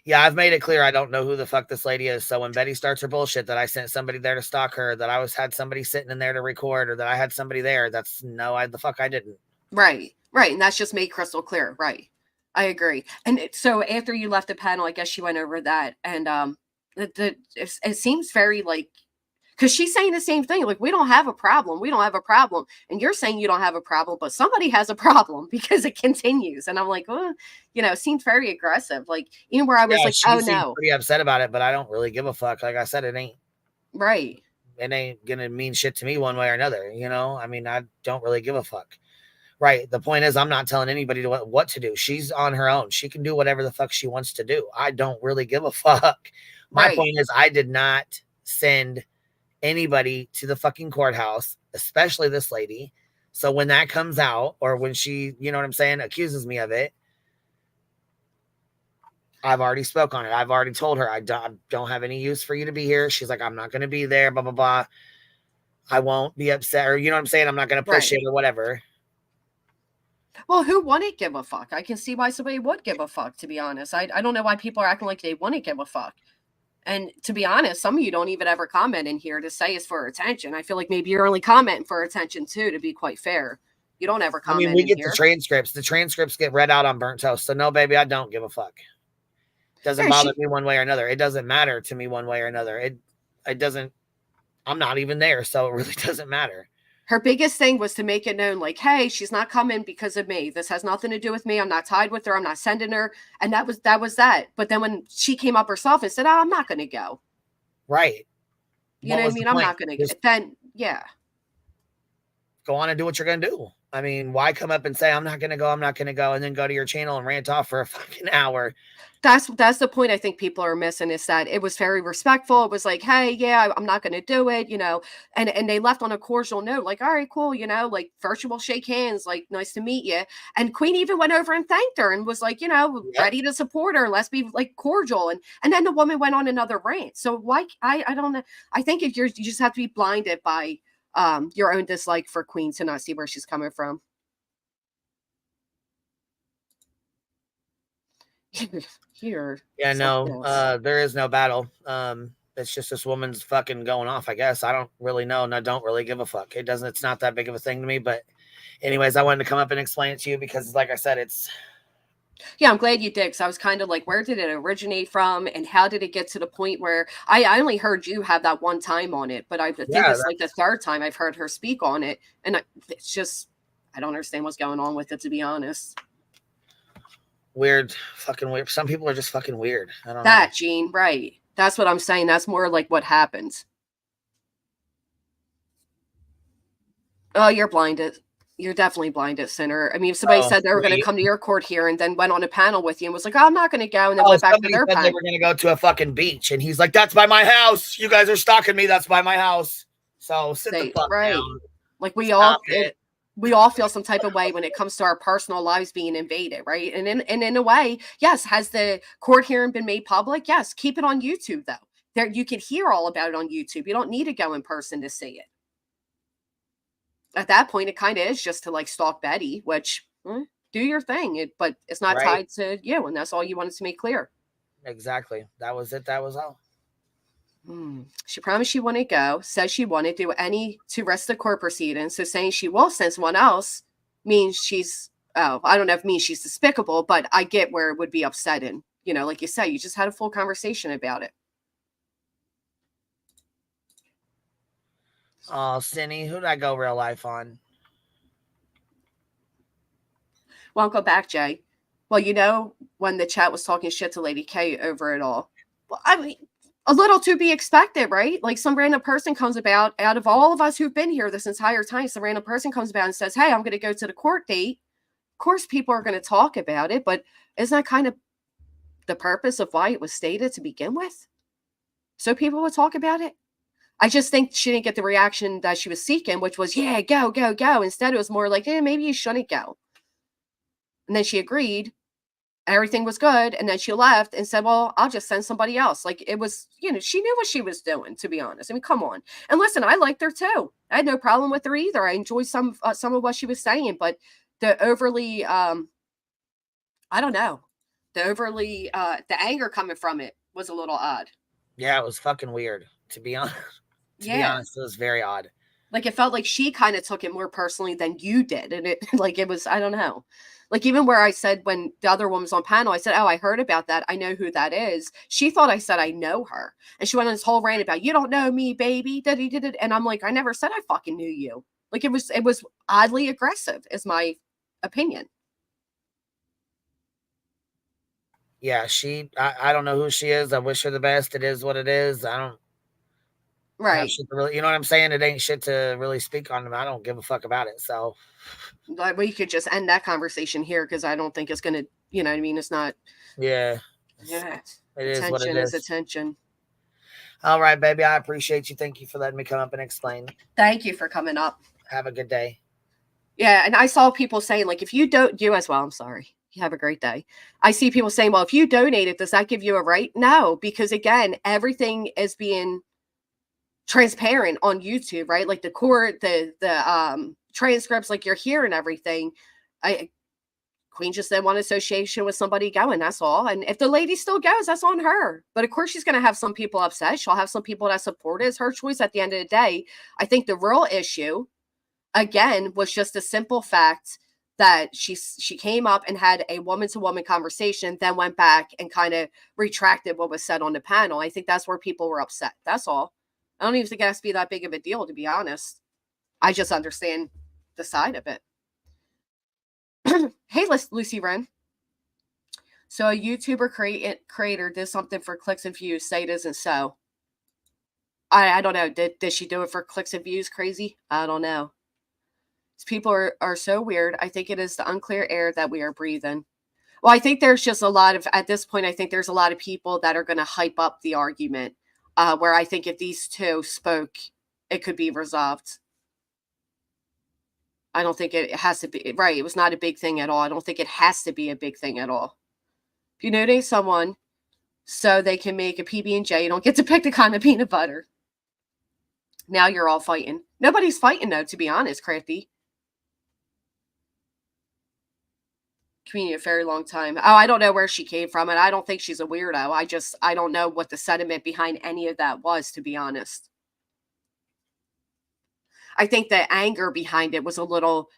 Speaker 2: Yeah, I've made it clear I don't know who the fuck this lady is. So when Betty starts her bullshit that I sent somebody there to stalk her, that I had somebody sitting in there to record, or that I had somebody there, that's no, I didn't.
Speaker 1: Right. And that's just made crystal clear. Right. I agree. And so after you left the panel, I guess she went over that, and it seems very like, because she's saying the same thing, like, we don't have a problem, and you're saying you don't have a problem, but somebody has a problem because it continues. And I'm like, oh, you know, it seems very aggressive, like, even where I was like, oh no,
Speaker 2: pretty upset about it, but I don't really give a fuck. Like I said, it ain't gonna mean shit to me one way or another, you know. I mean, I don't really give a fuck. Right. The point is, I'm not telling anybody what to do. She's on her own. She can do whatever the fuck she wants to do. I don't really give a fuck. My point is, I did not send anybody to the fucking courthouse, especially this lady. So when that comes out, or when she, you know what I'm saying, accuses me of it, I've already spoke on it. I've already told her I don't have any use for you to be here. She's like, I'm not going to be there, blah, blah, blah. I won't be upset, or you know what I'm saying? I'm not going to push it or whatever.
Speaker 1: Well, who wouldn't give a fuck? I can see why somebody would give a fuck, to be honest. I don't know why people are acting like they wouldn't give a fuck. And to be honest, some of you don't even ever comment in here to say it's for attention. I feel like maybe you're only commenting for attention too, to be quite fair. You don't ever comment in here.
Speaker 2: I mean, we get the transcripts. The transcripts get read out on burnt toast. So no, baby, I don't give a fuck. Doesn't bother me one way or another. It doesn't matter to me one way or another. It doesn't, I'm not even there. So it really doesn't matter.
Speaker 1: Her biggest thing was to make it known, like, hey, she's not coming because of me. This has nothing to do with me. I'm not tied with her. I'm not sending her. And that was that. But then when she came up herself and said, oh, I'm not going to go.
Speaker 2: Right.
Speaker 1: You know what I mean? I'm not going to go. Then, yeah.
Speaker 2: Go on and do what you're going to do. I mean, why come up and say, I'm not going to go, and then go to your channel and rant off for a fucking hour?
Speaker 1: That's the point I think people are missing, is that it was very respectful. It was like, hey, yeah, I'm not going to do it, you know, and they left on a cordial note, like, all right, cool, you know, like virtual shake hands, like, nice to meet you. And Queen even went over and thanked her and was like, you know, ready to support her. Let's be like cordial. And then the woman went on another rant. So why, I don't know. I think if you just have to be blinded by your own dislike for Queen to not see where she's coming from. Here.
Speaker 2: Yeah, no, there is no battle. It's just this woman's fucking going off, I guess. I don't really know, and I don't really give a fuck. It's not that big of a thing to me. But anyways, I wanted to come up and explain it to you because, like I said, it's...
Speaker 1: Yeah, I'm glad you did, because I was kind of like, where did it originate from, and how did it get to the point where I only heard you have that one time on it, but I think it's like the third time I've heard her speak on it, and it's just, I don't understand what's going on with it, to be honest.
Speaker 2: Weird, fucking weird. Some people are just fucking weird. I don't
Speaker 1: know. Gene, right. That's what I'm saying. That's more like what happens. Oh, you're blinded. You're definitely blinded, sinner. I mean, if somebody said they were going to come to your court here and then went on a panel with you and was like, oh, I'm not going to go, and then went back to their panel.
Speaker 2: They were going to go to a fucking beach, and he's like, that's by my house. You guys are stalking me. That's by my house. So sit the fuck down.
Speaker 1: Like we all feel some type of way when it comes to our personal lives being invaded, right? And in a way, yes, has the court hearing been made public? Yes, keep it on YouTube, though. There, you can hear all about it on YouTube. You don't need to go in person to see it. At that point, it kind of is just to like stalk Betty, which do your thing, but it's not tied to you, and that's all you wanted to make clear.
Speaker 2: Exactly. That was it. That was all.
Speaker 1: She promised she wouldn't go, says she wouldn't do any to rest the court proceedings. So saying she will send someone else means she's, I don't know if it means she's despicable, but I get where it would be upsetting. You know, like you said, you just had a full conversation about it.
Speaker 2: Oh, Cindy, who'd I go real life on?
Speaker 1: Well, I'll go back, Jay. Well, you know, when the chat was talking shit to Lady K over it all. Well, I mean, a little to be expected, right? Like some random person comes out of all of us who've been here this entire time, some random person comes about and says, hey, I'm going to go to the court date. Of course, people are going to talk about it, but isn't that kind of the purpose of why it was stated to begin with? So people would talk about it. I just think she didn't get the reaction that she was seeking, which was, yeah, go, go, go. Instead, it was more like, maybe you shouldn't go. And then she agreed. Everything was good. And then she left and said, well, I'll just send somebody else. Like it was, you know, she knew what she was doing, to be honest. I mean, come on. And listen, I liked her too. I had no problem with her either. I enjoyed some of what she was saying, but the overly, I don't know, the anger coming from it was a little odd.
Speaker 2: Yeah, it was fucking weird, to be honest. To be honest, it was very odd.
Speaker 1: Like it felt like she kind of took it more personally than you did. And it like it was, I don't know. Like even where I said when the other woman was on panel, I said, oh, I heard about that. I know who that is. She thought I said I know her. And she went on this whole rant about, you don't know me, baby. And I'm like, I never said I fucking knew you. Like it was oddly aggressive is my opinion.
Speaker 2: Yeah, I don't know who she is. I wish her the best. It is what it is. I don't.
Speaker 1: Right.
Speaker 2: Really, you know what I'm saying? It ain't shit to really speak on them. I don't give a fuck about it. So
Speaker 1: like we could just end that conversation here because I don't think it's gonna, you know what I mean? It's not.
Speaker 2: Yeah.
Speaker 1: Yeah.
Speaker 2: It is what it is.
Speaker 1: Attention.
Speaker 2: All right, baby. I appreciate you. Thank you for letting me come up and explain.
Speaker 1: Thank you for coming up.
Speaker 2: Have a good day.
Speaker 1: Yeah, and I saw people saying, like, if you don't, you as well, I'm sorry. You have a great day. I see people saying, well, if you donate it, does that give you a right? No, because again, everything is being transparent on YouTube, right? Like the court, the transcripts, like you're hearing everything. Queen just didn't want association with somebody going. That's all. And if the lady still goes, that's on her. But of course, she's going to have some people upset. She'll have some people that support it. It's her choice at the end of the day. I think the real issue, again, was just a simple fact that she came up and had a woman-to-woman conversation, then went back and kind of retracted what was said on the panel. I think that's where people were upset. That's all. I don't even think it has to be that big of a deal, to be honest. I just understand the side of it. Hey, Lucy Wren. So a YouTuber creator did something for clicks and views. Say it isn't so. I don't know. Did she do it for clicks and views? Crazy? I don't know. People are so weird. I think it is the unclear air that we are breathing. Well, I think there's just a lot of, at this point, I think there's a lot of people that are going to hype up the argument, where I think if these two spoke, it could be resolved. I don't think it has to be, right, it was not a big thing at all. I don't think it has to be a big thing at all. If you donate someone so they can make a PB&J, you don't get to pick the kind of peanut butter. Now you're all fighting. Nobody's fighting, though, to be honest, Crafty. Community a very long time. Oh, I don't know where she came from, and I don't think she's a weirdo. I don't know what the sentiment behind any of that was, to be honest. I think the anger behind it was a little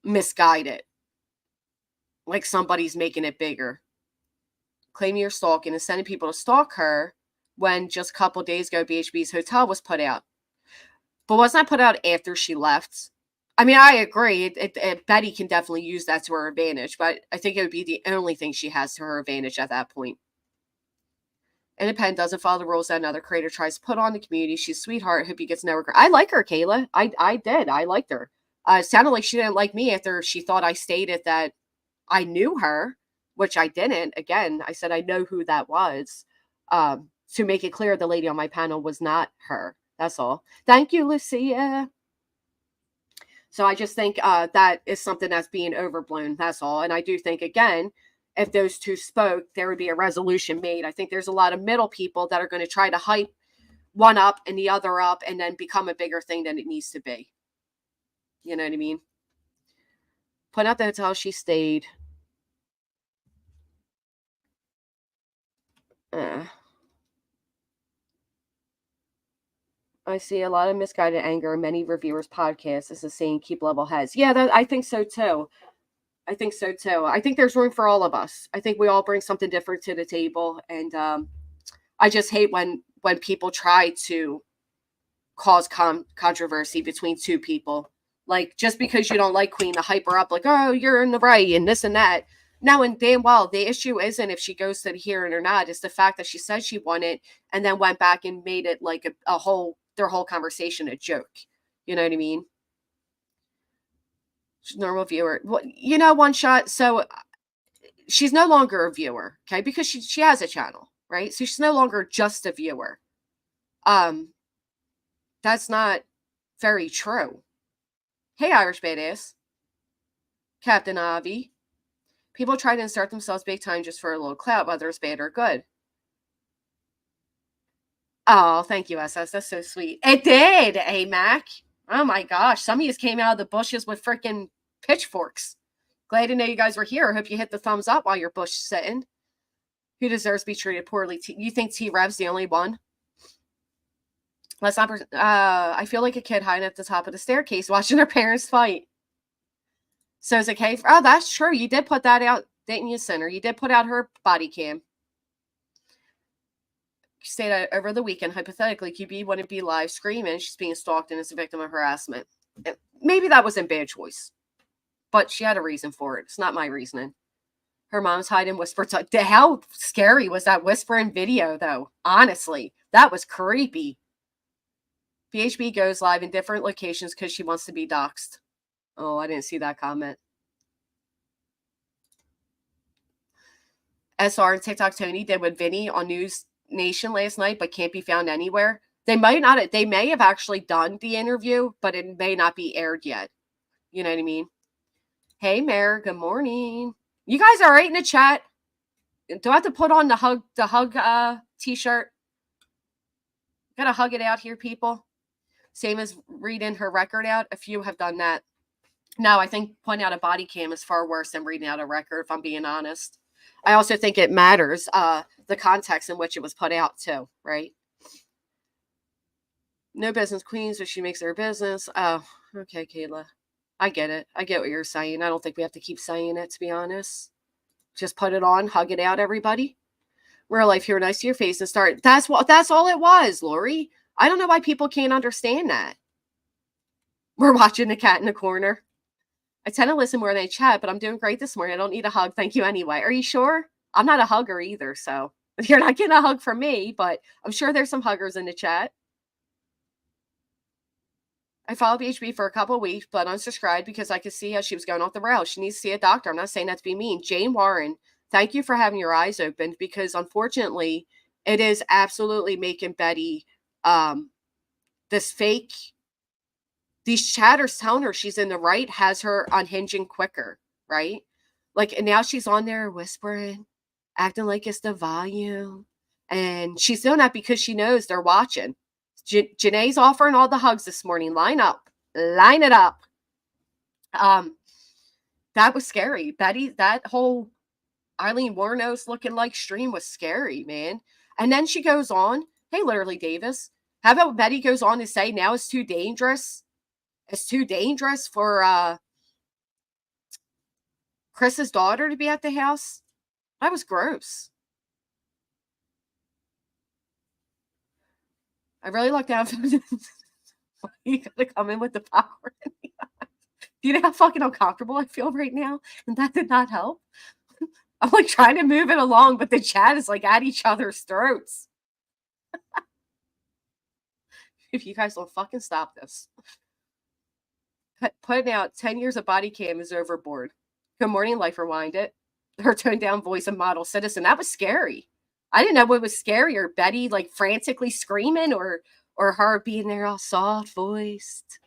Speaker 1: misguided. Like somebody's making it bigger. Claiming you're stalking and sending people to stalk her when just a couple days ago BHB's hotel was put out. But wasn't that put out after she left? I mean, I agree. Betty can definitely use that to her advantage, but I think it would be the only thing she has to her advantage at that point. Independent doesn't follow the rules that another creator tries to put on the community. She's a sweetheart. Hope he gets no regret. I like her, Kayla. I did. I liked her. It sounded like she didn't like me after she thought I stated that I knew her, which I didn't. Again, I said I know who that was. To make it clear, the lady on my panel was not her. That's all. Thank you, Lucia. So I just think that is something that's being overblown. That's all. And I do think, again, if those two spoke, there would be a resolution made. I think there's a lot of middle people that are going to try to hype one up and the other up and then become a bigger thing than it needs to be. You know what I mean? Point out the hotel she stayed. I see a lot of misguided anger in many reviewers' podcasts. This is saying keep level heads. Yeah, I think so too. I think so too. I think there's room for all of us. I think we all bring something different to the table, and I just hate when people try to cause controversy between two people. Like just because you don't like Queen, to hype her up, like oh you're in the right and this and that. No, and damn well the issue isn't if she goes to the hearing or not. It's the fact that she said she won it and then went back and made it like their whole conversation a joke. You know what I mean? Normal viewer. Well, one shot. So she's no longer a viewer, okay? Because she has a channel, right? So she's no longer just a viewer. That's not very true. Hey, Irish Badass. Captain Avi. People try to insert themselves big time just for a little clout, whether it's bad or good. Oh, thank you, SS. That's so sweet. It did, Mac. Oh my gosh. Some of you came out of the bushes with freaking pitchforks. Glad to know you guys were here. I hope you hit the thumbs up while you're bush sitting. Who deserves to be treated poorly? You think T-Rev's the only one? Let's not. I feel like a kid hiding at the top of the staircase watching their parents fight. So is it okay? Oh, that's true. You did put that out, didn't you, Sinner? You did put out her body cam. She stayed over the weekend. Hypothetically, QB wouldn't be live screaming. She's being stalked and is a victim of harassment. Maybe that wasn't a bad choice, but she had a reason for it. It's not my reasoning. Her mom's hiding whisper. How scary was that whispering video, though? Honestly, that was creepy. BHB goes live in different locations because she wants to be doxxed. Oh, I didn't see that comment. SR and TikTok Tony did with Vinny on Nation last night, but can't be found anywhere. They may have actually done the interview, but it may not be aired yet. You know what I mean? Hey, Mayor, good morning. You guys all right in the chat? Do I have to put on the hug t-shirt? Gotta hug it out here, people. Same as reading her record out. A few have done that. No, I think pointing out a body cam is far worse than reading out a record, if I'm being honest. I also think it matters the context in which it was put out too, right? No business queen, so she makes her business. Oh, okay, Kayla. I get it. I get what you're saying. I don't think we have to keep saying it, to be honest. Just put it on, hug it out, everybody. Real life here, nice to your face and start. That's all it was, Lori. I don't know why people can't understand that. We're watching the cat in the corner. I tend to listen more than I chat, but I'm doing great this morning. I don't need a hug. Thank you anyway. Are you sure? I'm not a hugger either, so you're not getting a hug from me, but I'm sure there's some huggers in the chat. I followed BHB for a couple of weeks, but unsubscribed because I could see how she was going off the rails. She needs to see a doctor. I'm not saying that to be mean. Jane Warren, thank you for having your eyes opened, because unfortunately, it is absolutely making Betty this fake. These chatters telling her she's in the right has her unhinging quicker, right? Like, and now she's on there whispering, acting like it's the volume. And she's doing that because she knows they're watching. Janae's offering all the hugs this morning. Line up. Line it up. That was scary. Betty, that whole Eileen Warnos looking like stream was scary, man. And then she goes on, hey, literally Davis, how about Betty goes on to say now it's too dangerous? It's too dangerous for Chris's daughter to be at the house? That was gross. I really looked down. You gotta come in with the popcorn. Do you know how fucking uncomfortable I feel right now? And that did not help. I'm like trying to move it along, but the chat is like at each other's throats. If you guys don't fucking stop this. Putting out 10 years of body cam is overboard. Good morning, Life Rewind It. Her toned down voice of model citizen. That was scary. I didn't know what was scarier. Betty like frantically screaming or her being there all soft voiced.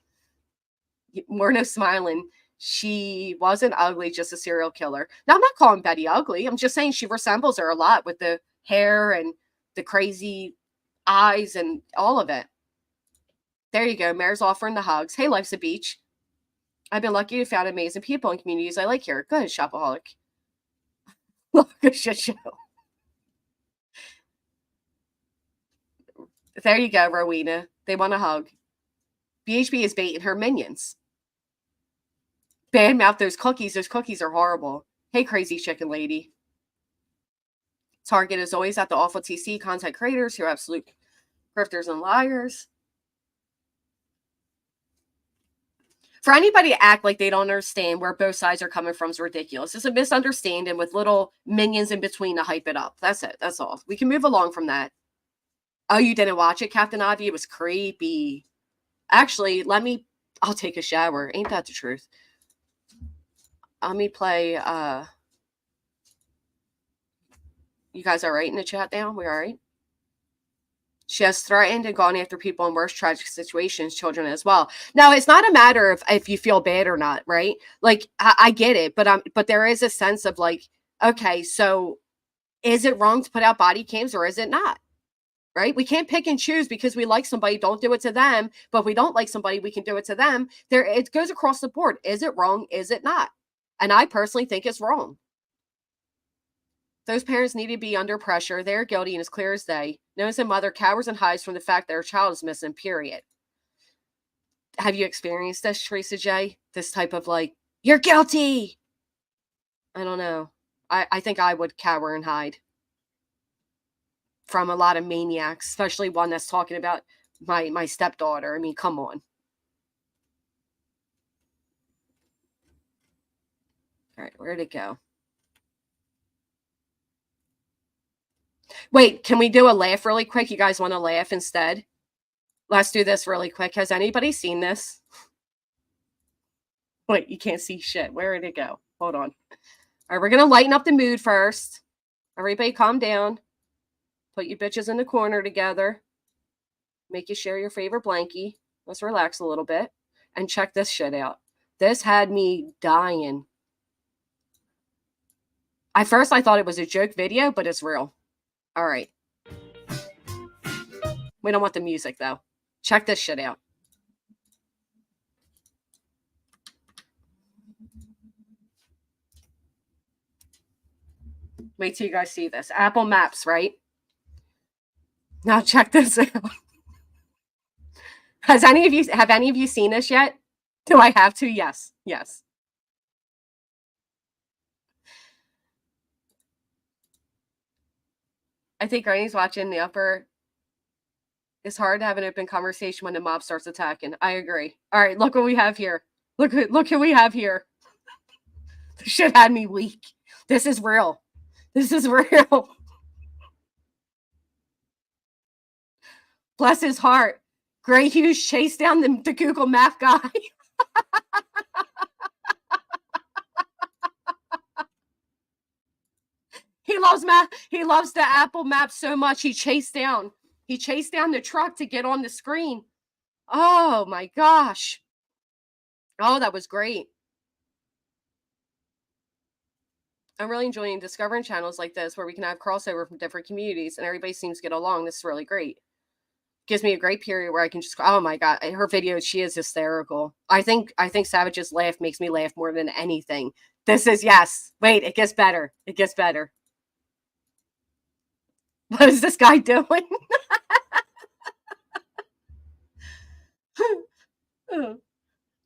Speaker 1: Morno smiling. She wasn't ugly, just a serial killer. Now, I'm not calling Betty ugly. I'm just saying she resembles her a lot with the hair and the crazy eyes and all of it. There you go. Mayor's offering the hugs. Hey, life's a beach. I've been lucky to find amazing people and communities I like here. Good, shopaholic. Look, a shit show. There you go, Rowena. They want a hug. BHB is baiting her minions. Badmouth those cookies. Those cookies are horrible. Hey, crazy chicken lady. Target is always at the awful TC content creators who are absolute grifters and liars. For anybody to act like they don't understand where both sides are coming from is ridiculous. It's a misunderstanding with little minions in between to hype it up. That's it. That's all. We can move along from that. Oh, you didn't watch it, Captain Avi? It was creepy. Actually, I'll take a shower. Ain't that the truth? Let me play. You guys all right in the chat now? We all right? She has threatened and gone after people in worse tragic situations, children as well. Now, it's not a matter of if you feel bad or not, right? Like, I get it, but there is a sense of like, okay, so is it wrong to put out body cams or is it not? Right? We can't pick and choose because we like somebody, don't do it to them. But if we don't like somebody, we can do it to them. It goes across the board. Is it wrong? Is it not? And I personally think it's wrong. Those parents need to be under pressure. They're guilty and as clear as day. Knows a mother cowers and hides from the fact that her child is missing, period. Have you experienced this, Teresa J? This type of like, you're guilty. I don't know. I think I would cower and hide from a lot of maniacs, especially one that's talking about my stepdaughter. I mean, come on. All right, where'd it go? Wait, can we do a laugh really quick? You guys want to laugh instead? Let's do this really quick. Has anybody seen this? Wait, you can't see shit. Where did it go? Hold on. All right, we're going to lighten up the mood first. Everybody calm down. Put you bitches in the corner together. Make you share your favorite blankie. Let's relax a little bit. And check this shit out. This had me dying. At first, I thought it was a joke video, but it's real. All right. We don't want the music, though. Check this shit out. Wait till you guys see this. Apple Maps, right? Now check this out. Have any of you seen this yet? Do I have to? Yes. Yes. I think Granny's watching the upper. It's hard to have an open conversation when the mob starts attacking. I agree. All right, look what we have here. Look who we have here. This shit had me weak. This is real. This is real. Bless his heart. Gray Hughes chased down the Google Map guy. He loves the Apple Map so much he chased down the truck to get on the screen. Oh my gosh. Oh, that was great. I'm really enjoying discovering channels like this where we can have crossover from different communities and everybody seems to get along. This is really great. Gives me a great period where I can just, oh my God, her videos, she is hysterical. I think Savage's laugh makes me laugh more than anything. This is, yes. Wait, it gets better. It gets better. What is this guy doing?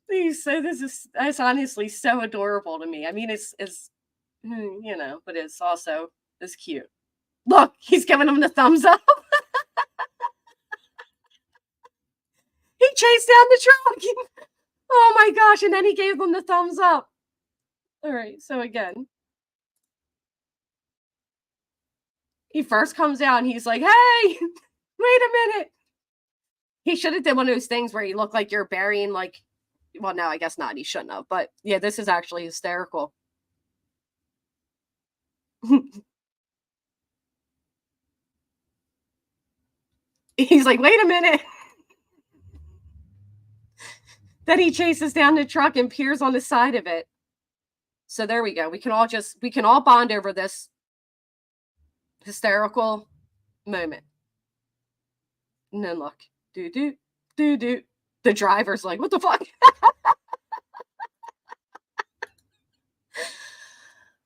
Speaker 1: It's honestly so adorable to me. I mean, it's you know, but it's also it's cute. Look, he's giving him the thumbs up. He chased down the truck. Oh my gosh, and then he gave them the thumbs up. All right, so again, he first comes out and he's like, hey, wait a minute. He should have done one of those things where you look like you're burying, like, well, no, I guess not. He shouldn't have. But yeah, this is actually hysterical. He's like, wait a minute. Then he chases down the truck and peers on the side of it. So there we go. We can all bond over this hysterical moment. And then look, do. The driver's like, what the fuck?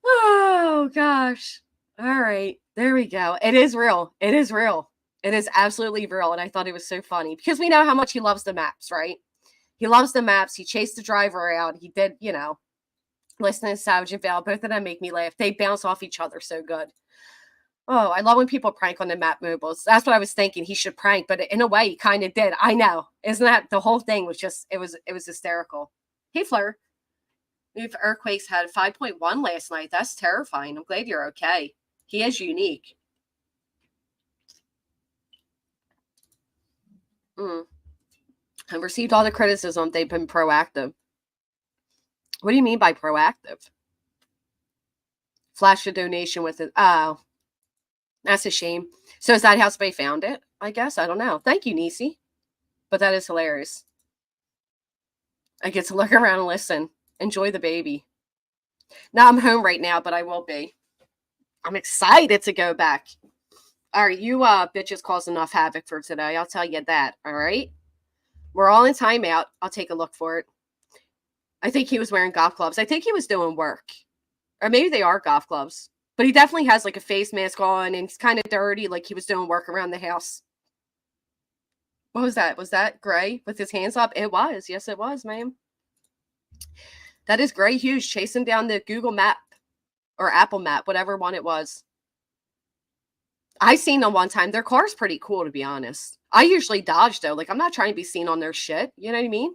Speaker 1: Oh gosh. All right. There we go. It is real. It is real. It is absolutely real. And I thought it was so funny because we know how much he loves the maps, right? He loves the maps. He chased the driver out. He did, you know, listen to Savage and Val. Both of them make me laugh. They bounce off each other so good. Oh, I love when people prank on the map mobiles. That's what I was thinking. He should prank, but in a way, he kind of did. I know. Isn't that the whole thing was just, it was hysterical. Hey, Fleur. If Earthquakes had 5.1 last night. That's terrifying. I'm glad you're okay. He is unique. I've received all the criticism. They've been proactive. What do you mean by proactive? Flash a donation with it. Oh, that's a shame. So is that how somebody found it? I guess. I don't know. Thank you, Nisi. But that is hilarious. I get to look around and listen. Enjoy the baby. Now I'm home right now, but I will be. I'm excited to go back. All right, you bitches caused enough havoc for today. I'll tell you that. All right. We're all in timeout. I'll take a look for it. I think he was wearing golf gloves. I think he was doing work. Or maybe they are golf gloves. But he definitely has like a face mask on and he's kind of dirty, like he was doing work around the house. What was that? Was that Gray with his hands up? It was. Yes, it was, ma'am. That is Gray Hughes chasing down the Google Map or Apple Map, whatever one it was. I seen them one time. Their car's pretty cool, to be honest. I usually dodge, though. Like, I'm not trying to be seen on their shit. You know what I mean?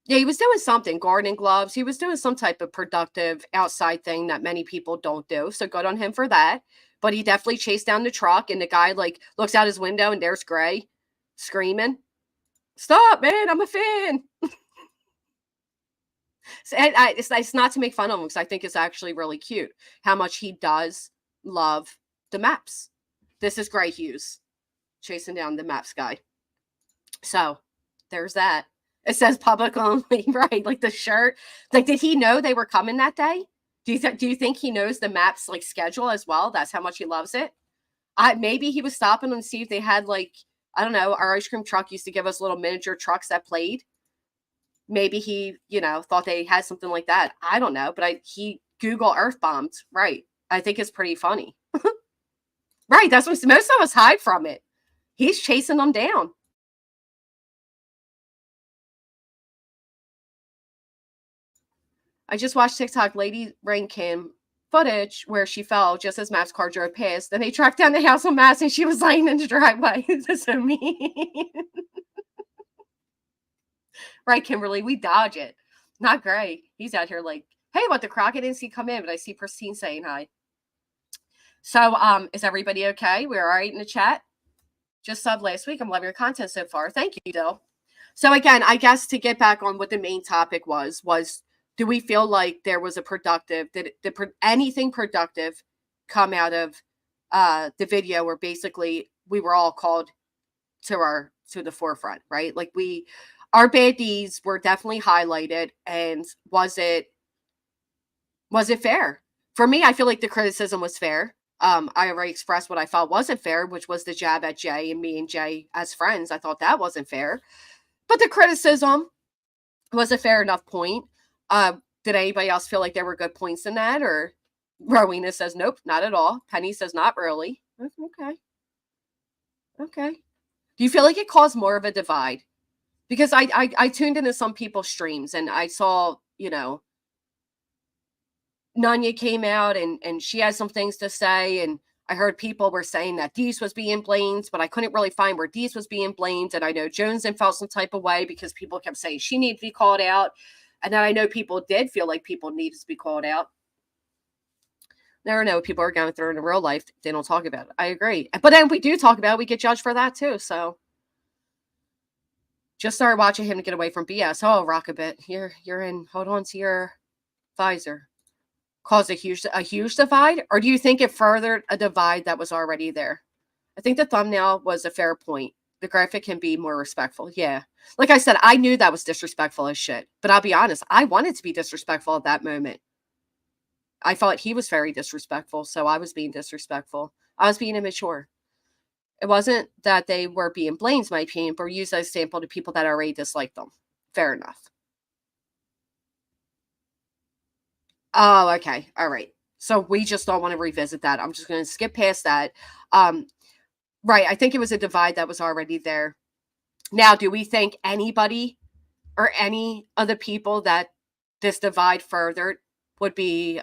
Speaker 1: Yeah, he was doing something. Gardening gloves. He was doing some type of productive outside thing that many people don't do. So good on him for that. But he definitely chased down the truck. And the guy, like, looks out his window and there's Gray screaming. Stop, man. I'm a fan. So, it's not to make fun of him because I think it's actually really cute how much he does love the maps. This is Gray Hughes chasing down the maps guy. So there's that. It says public only, right? Like the shirt. Like, did he know they were coming that day? Do you think he knows the maps like schedule as well? That's how much he loves it. Maybe he was stopping to see if they had like, I don't know, our ice cream truck used to give us little miniature trucks that played. Maybe he, thought they had something like that. I don't know, but he Google Earth bombed, right? I think it's pretty funny. Right, that's what most of us hide from it. He's chasing them down. I just watched TikTok lady rain cam footage where she fell just as Matt's car drove past. Then they tracked down the house on Matt's and she was lying in the driveway. That's so mean. Right, Kimberly, we dodge it. Not Gray. He's out here like, hey, what the croc? I didn't see come in, but I see Pristine saying hi. So, is everybody okay? We're all right in the chat? Just subbed last week. I'm loving your content so far. Thank you, Dill. So again, I guess to get back on what the main topic was do we feel like there was a productive, did anything productive come out of the video where basically we were all called to the forefront, right? Like our bad deeds were definitely highlighted, and was it fair? For me, I feel like the criticism was fair. I already expressed what I felt wasn't fair, which was the jab at Jay and me and Jay as friends. I thought that wasn't fair. But the criticism was a fair enough point. Did anybody else feel like there were good points in that? Or Rowena says, nope, not at all. Penny says, not really. Okay. Do you feel like it caused more of a divide? Because I tuned into some people's streams and I saw, Nanya came out and she had some things to say, and I heard people were saying that Dees was being blamed, but I couldn't really find where Dees was being blamed. And I know Jones then felt some type of way because people kept saying she needed to be called out. And then I know people did feel like people needed to be called out. Never know what people are going through in real life. They don't talk about it. I agree. But then we do talk about it, we get judged for that too. So just started watching him to get away from BS. Oh, rock a bit. You're in. Hold on to your visor. Caused a huge divide, or do you think it furthered a divide that was already there? I think the thumbnail was a fair point. The graphic can be more respectful. Yeah. Like I said, I knew that was disrespectful as shit, but I'll be honest, I wanted to be disrespectful at that moment. I thought he was very disrespectful, so I was being disrespectful. I was being immature. It wasn't that they were being blamed, my opinion, but used as a sample to people that already disliked them. Fair enough. Oh, okay. All right. So we just don't want to revisit that. I'm just going to skip past that. Right. I think it was a divide that was already there. Now, do we think anybody or any of the people that this divide furthered would be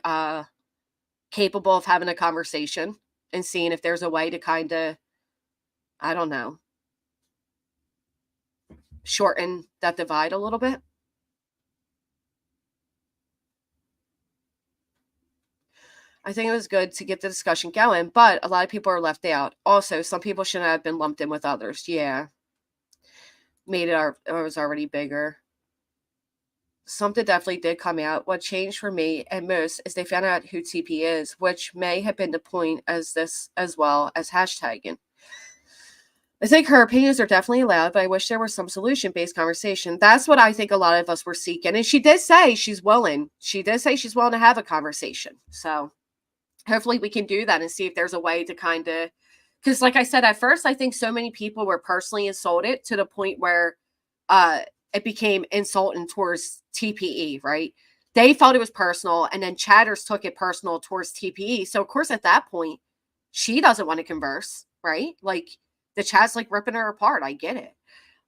Speaker 1: capable of having a conversation and seeing if there's a way to kind of, I don't know, shorten that divide a little bit? I think it was good to get the discussion going, but a lot of people are left out. Also, some people shouldn't have been lumped in with others. Yeah. Made it was already bigger. Something definitely did come out. What changed for me and most is they found out who TP is, which may have been the point as well as hashtagging. I think her opinions are definitely allowed, but I wish there was some solution-based conversation. That's what I think a lot of us were seeking. And she did say she's willing. She did say she's willing to have a conversation. So hopefully we can do that and see if there's a way to kind of, because like I said, at first, I think so many people were personally insulted to the point where it became insulting towards TPE, right? They thought it was personal, and then chatters took it personal towards TPE. So of course, at that point, she doesn't want to converse, right? Like the chat's like ripping her apart. I get it.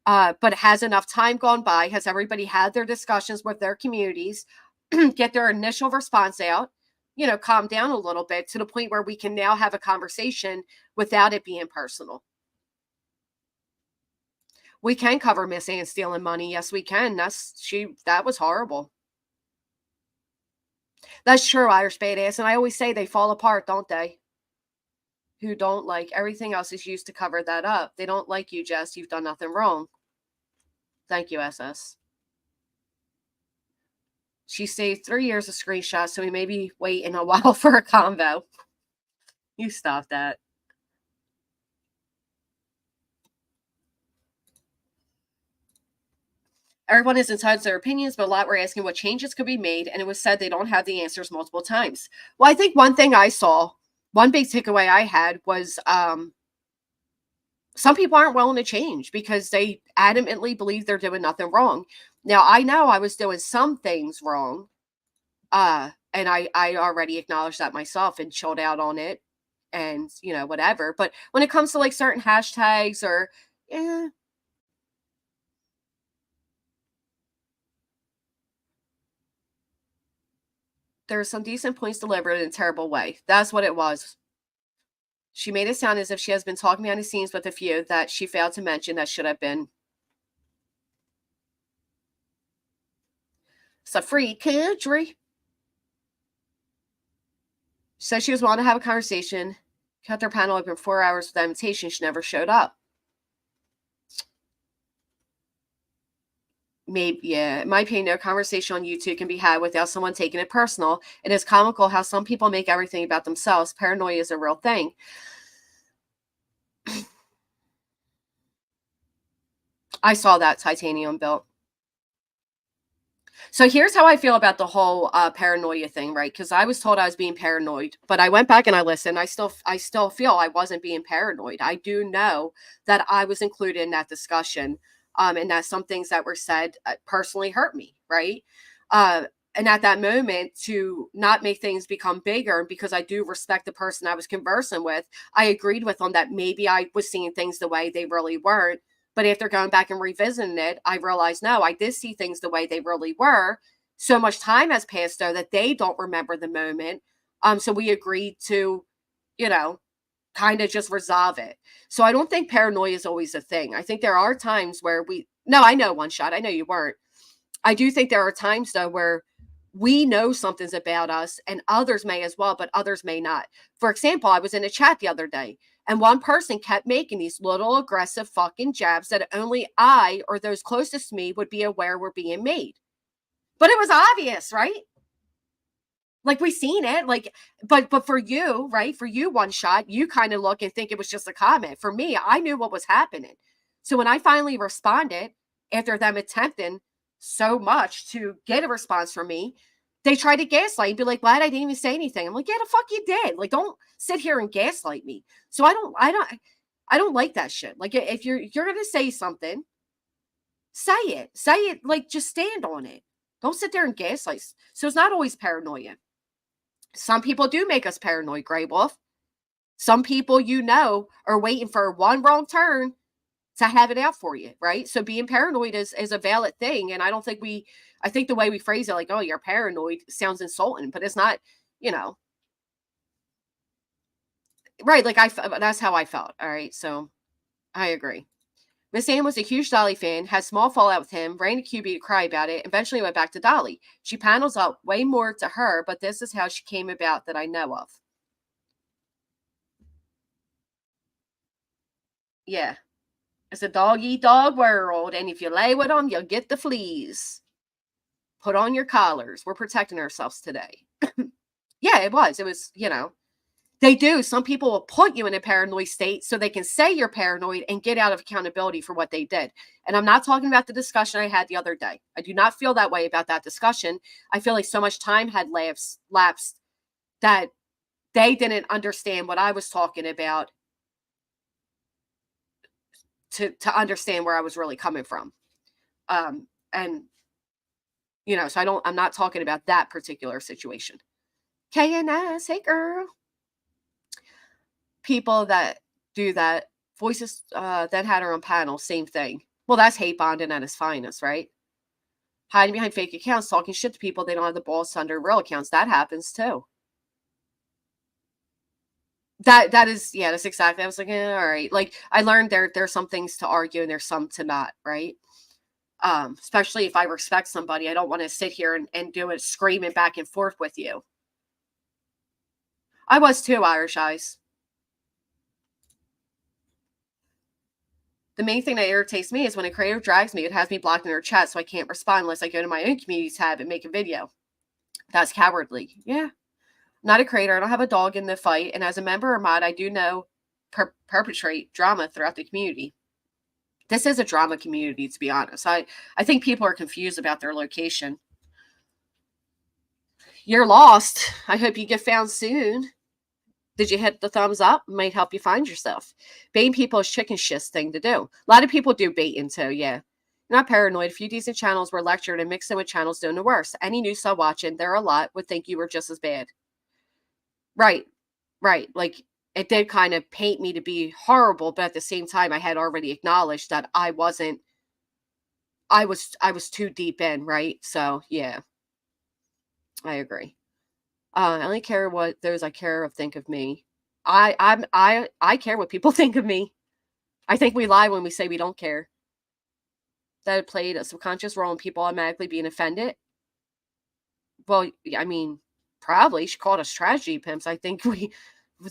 Speaker 1: But has enough time gone by? Has everybody had their discussions with their communities, get their initial response out? Calm down a little bit to the point where we can now have a conversation without it being personal. We can cover missing and stealing money. Yes, we can. That was horrible. That's true, Irish badass. And I always say they fall apart, don't they? Who don't like everything else is used to cover that up. They don't like you, Jess. You've done nothing wrong. Thank you, SS. She saved 3 years of screenshots, so we may be waiting a while for a convo. You stop that. Everyone is entitled to their opinions, but a lot were asking what changes could be made, and it was said they don't have the answers multiple times. Well, I think one thing I saw, one big takeaway I had was some people aren't willing to change because they adamantly believe they're doing nothing wrong. Now, I know I was doing some things wrong, and I already acknowledged that myself and chilled out on it and, whatever. But when it comes to like certain hashtags or, there are some decent points delivered in a terrible way. That's what it was. She made it sound as if she has been talking behind the scenes with a few that she failed to mention that should have been. It's a free country. Said she was wanting to have a conversation. Kept their panel open 4 hours without invitation. She never showed up. Maybe, yeah. In my opinion, no conversation on YouTube can be had without someone taking it personal. It is comical how some people make everything about themselves. Paranoia is a real thing. I saw that titanium built. So here's how I feel about the whole paranoia thing, right? Because I was told I was being paranoid, but I went back and I listened. I still feel I wasn't being paranoid. I do know that I was included in that discussion, and that some things that were said personally hurt me, right? And at that moment, to not make things become bigger, because I do respect the person I was conversing with, I agreed with them that maybe I was seeing things the way they really weren't. But after going back and revisiting it, I realized, no, I did see things the way they really were. So much time has passed, though, that they don't remember the moment. So we agreed to, kind of just resolve it. So I don't think paranoia is always a thing. I think there are times where no, I know, One Shot. I know you weren't. I do think there are times, though, where we know something's about us and others may as well, but others may not. For example, I was in a chat the other day and one person kept making these little aggressive fucking jabs that only I or those closest to me would be aware were being made. But it was obvious, right? Like we seen it, like, but for you, right? For you, One Shot, you kind of look and think it was just a comment. For me, I knew what was happening. So when I finally responded after them attempting so much to get a response from me, they tried to gaslight and be like, "Glad I didn't even say anything." I'm like, "Yeah, the fuck you did." Like, don't sit here and gaslight me. So I don't like that shit. Like, if you're gonna say something, say it. Say it. Like, just stand on it. Don't sit there and gaslight. So it's not always paranoia. Some people do make us paranoid, Grey Wolf. Some people, are waiting for one wrong turn to have it out for you, right? So being paranoid is a valid thing. And I think the way we phrase it, like, oh, you're paranoid, sounds insulting, but it's not, right. Like that's how I felt. All right. So I agree. Miss Ann was a huge Dolly fan, had small fallout with him, ran to QB to cry about it, eventually went back to Dolly. She panels up way more to her, but this is how she came about that I know of. Yeah. It's a dog-eat-dog world, and if you lay with them, you'll get the fleas. Put on your collars. We're protecting ourselves today. Yeah, it was. It was, they do. Some people will put you in a paranoid state so they can say you're paranoid and get out of accountability for what they did. And I'm not talking about the discussion I had the other day. I do not feel that way about that discussion. I feel like so much time had lapsed that they didn't understand what I was talking about to understand where I was really coming from. And so I'm not talking about that particular situation. KNS, hey girl. People that do that, voices that had her on panel, same thing. Well, that's hate bonding at its finest, right? Hiding behind fake accounts, talking shit to people they don't have the balls to under real accounts. That happens too. That is, yeah, that's exactly. I was like, all right. Like I learned there's some things to argue and there's some to not, right? Especially if I respect somebody, I don't want to sit here and do it screaming back and forth with you. I was too, Irish Eyes. The main thing that irritates me is when a creator drags me, it has me blocked in their chat, so I can't respond unless I go to my own community tab and make a video. That's cowardly. Yeah. Not a creator. I don't have a dog in the fight. And as a member or mod, I do know perpetrate drama throughout the community. This is a drama community, to be honest. I think people are confused about their location. You're lost. I hope you get found soon. Did you hit the thumbs up? It might help you find yourself. Baiting people is chicken shit thing to do. A lot of people do baiting too, yeah. Not paranoid. A few decent channels were lectured and mixed in with channels doing the worst. Any news sub watching, there are a lot, would think you were just as bad. Right. Like, it did kind of paint me to be horrible, but at the same time, I had already acknowledged that I was too deep in, right? So yeah, I agree. I only care what those I care of think of me. I care what people think of me. I think we lie when we say we don't care. That it played a subconscious role in people automatically being offended. Well, I mean, probably she called us tragedy pimps. I think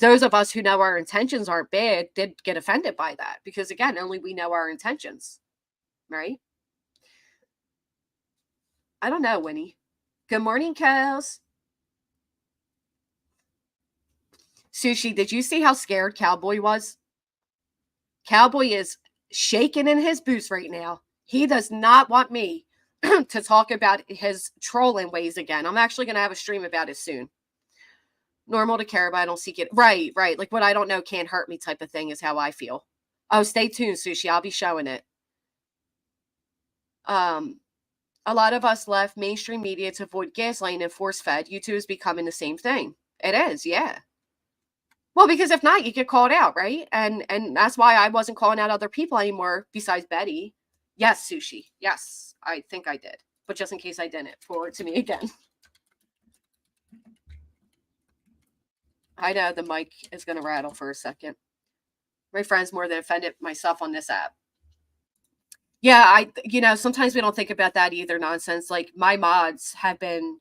Speaker 1: those of us who know our intentions aren't bad did get offended by that because again, only we know our intentions, right? I don't know, Winnie. Good morning, Kels. Sushi, did you see how scared Cowboy was? Cowboy is shaking in his boots right now. He does not want me to talk about his trolling ways again. I'm actually going to have a stream about it soon. Normal to care about. I don't seek it. Right. Like what I don't know can't hurt me type of thing is how I feel. Oh, stay tuned, Sushi. I'll be showing it. A lot of us left mainstream media to avoid gaslighting and force fed. YouTube is becoming the same thing. It is, yeah. Well, because if not, you get called out, right? And that's why I wasn't calling out other people anymore besides Betty. Yes, Sushi. Yes, I think I did. But just in case I didn't, forward to me again. I know the mic is going to rattle for a second. My friends more than offended myself on this app. Yeah, sometimes we don't think about that either nonsense. Like my mods have been,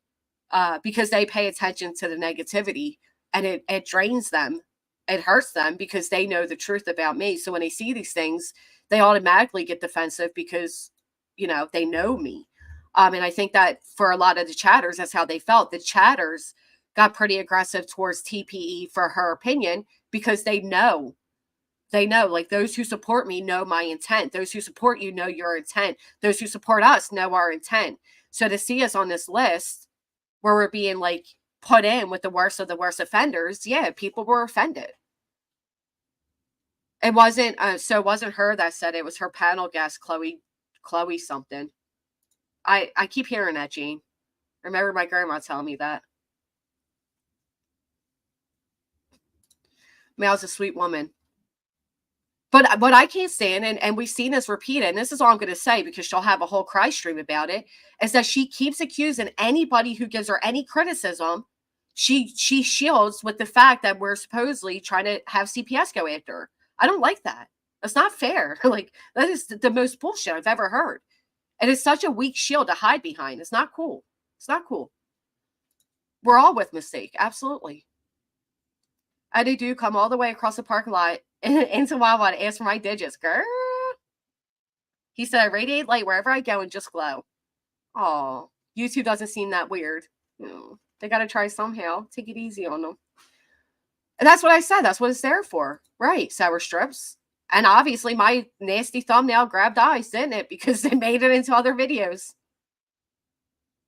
Speaker 1: because they pay attention to the negativity and it drains them. It hurts them because they know the truth about me. So when they see these things, they automatically get defensive because, they know me. And I think that for a lot of the chatters, that's how they felt. The chatters got pretty aggressive towards TPE for her opinion because they know, like those who support me know my intent. Those who support you know your intent. Those who support us know our intent. So to see us on this list where we're being like put in with the worst of the worst offenders, yeah, people were offended. It wasn't it wasn't her that said it, was her panel guest, Chloe something. I keep hearing that, Jean. Remember my grandma telling me that. Mal's a sweet woman. But what I can't stand, and we've seen this repeated, and this is all I'm going to say because she'll have a whole cry stream about it, is that she keeps accusing anybody who gives her any criticism. She shields with the fact that we're supposedly trying to have CPS go after her. I don't like that. That's not fair. Like, that is the most bullshit I've ever heard. And it's such a weak shield to hide behind. It's not cool. It's not cool. We're all with mistake. Absolutely. I do come all the way across the parking lot into Wawa to ask for my digits. Girl. He said, I radiate light wherever I go and just glow. Oh, YouTube doesn't seem that weird. They got to try somehow. Take it easy on them. And that's what I said. That's what it's there for. Right. Sour strips. And obviously my nasty thumbnail grabbed eyes, didn't it? Because they made it into other videos.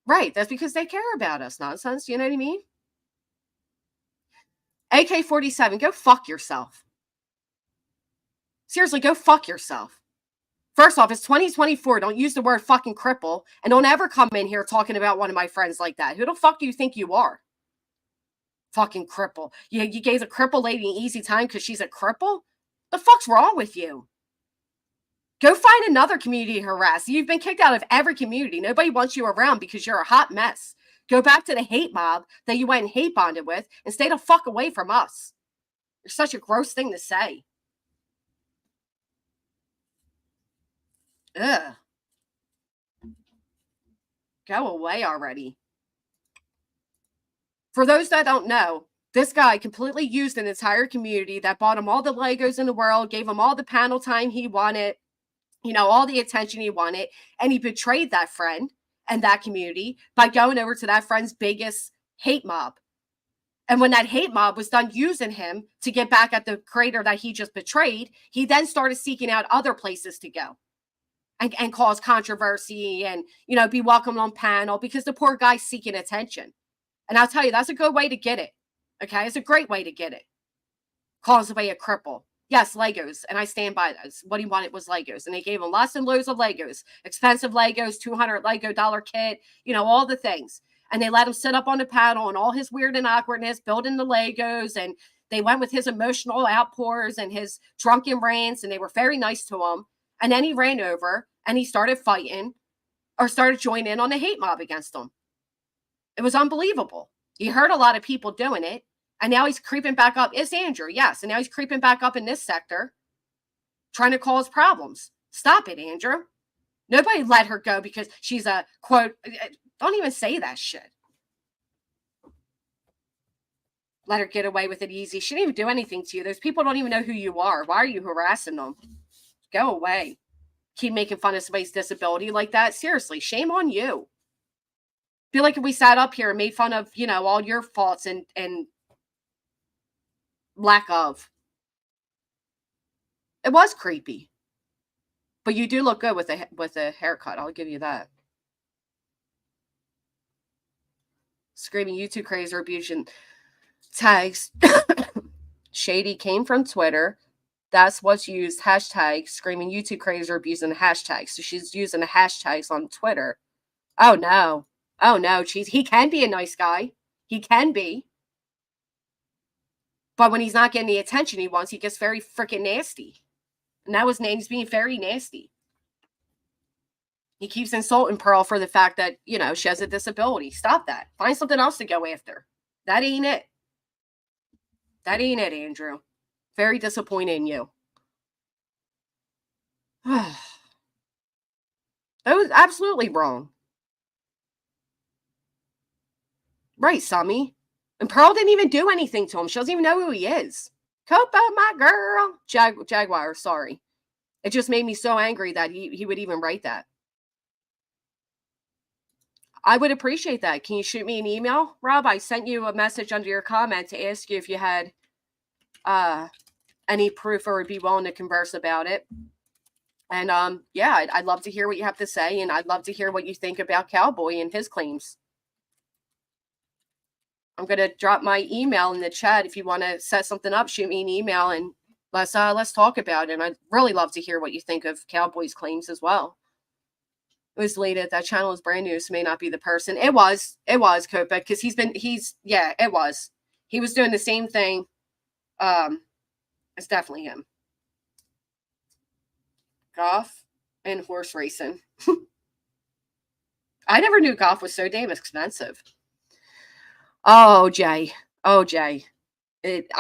Speaker 1: Right. That's because they care about us. Nonsense. You know what I mean? AK-47, go fuck yourself. Seriously, go fuck yourself. First off, it's 2024. Don't use the word fucking cripple. And don't ever come in here talking about one of my friends like that. Who the fuck do you think you are? Fucking cripple. You gave the cripple lady an easy time because she's a cripple? The fuck's wrong with you? Go find another community to harass. You've been kicked out of every community. Nobody wants you around because you're a hot mess. Go back to the hate mob that you went and hate bonded with and stay the fuck away from us. It's such a gross thing to say. Ugh. Go away already. For those that don't know, this guy completely used an entire community that bought him all the Legos in the world, gave him all the panel time he wanted, all the attention he wanted, and he betrayed that friend and that community by going over to that friend's biggest hate mob And when that hate mob was done using him to get back at the creator that he just betrayed, he then started seeking out other places to go and cause controversy and, be welcomed on panel because the poor guy's seeking attention. And I'll tell you, that's a good way to get it. Okay. It's a great way to get it. Calls away a cripple. Yes, Legos. And I stand by those. What he wanted was Legos. And they gave him lots and loads of Legos, expensive Legos, $200 Lego dollar kit, all the things. And they let him sit up on the panel and all his weird and awkwardness, building the Legos. And they went with his emotional outpours and his drunken rants. And they were very nice to him. And then he ran over and he started fighting or started joining in on the hate mob against him. It was unbelievable. He heard a lot of people doing it. And now he's creeping back up. It's Andrew, yes. And now he's creeping back up in this sector, trying to cause problems. Stop it, Andrew. Nobody let her go because she's a, quote, don't even say that shit. Let her get away with it easy. She didn't even do anything to you. Those people don't even know who you are. Why are you harassing them? Go away. Keep making fun of somebody's disability like that. Seriously, shame on you. Feel like if we sat up here and made fun of, all your faults and lack of. It was creepy. But you do look good with a haircut. I'll give you that. Screaming YouTube crazer abusing tags. Shady came from Twitter. That's what's used. Hashtag screaming YouTube crazer abusing hashtags. So she's using the hashtags on Twitter. Oh no. Oh no. He can be a nice guy. He can be. But when he's not getting the attention he wants, he gets very freaking nasty. And that was he's being very nasty. He keeps insulting Pearl for the fact that, she has a disability. Stop that. Find something else to go after. That ain't it. That ain't it, Andrew. Very disappointed in you. That was absolutely wrong. Right, Sammy. And Pearl didn't even do anything to him. She doesn't even know who he is. Copa, my girl. Jaguar, sorry. It just made me so angry that he would even write that. I would appreciate that. Can you shoot me an email, Rob? I sent you a message under your comment to ask you if you had any proof or would be willing to converse about it. And I'd love to hear what you have to say, and I'd love to hear what you think about Cowboy and his claims. I'm going to drop my email in the chat. If you want to set something up, shoot me an email and let's talk about it. And I'd really love to hear what you think of Cowboy's claims as well. It was deleted. That channel is brand new, so may not be the person. It was Copa, because it was. He was doing the same thing. It's definitely him. Golf and horse racing. I never knew golf was so damn expensive. Oh, Jay. I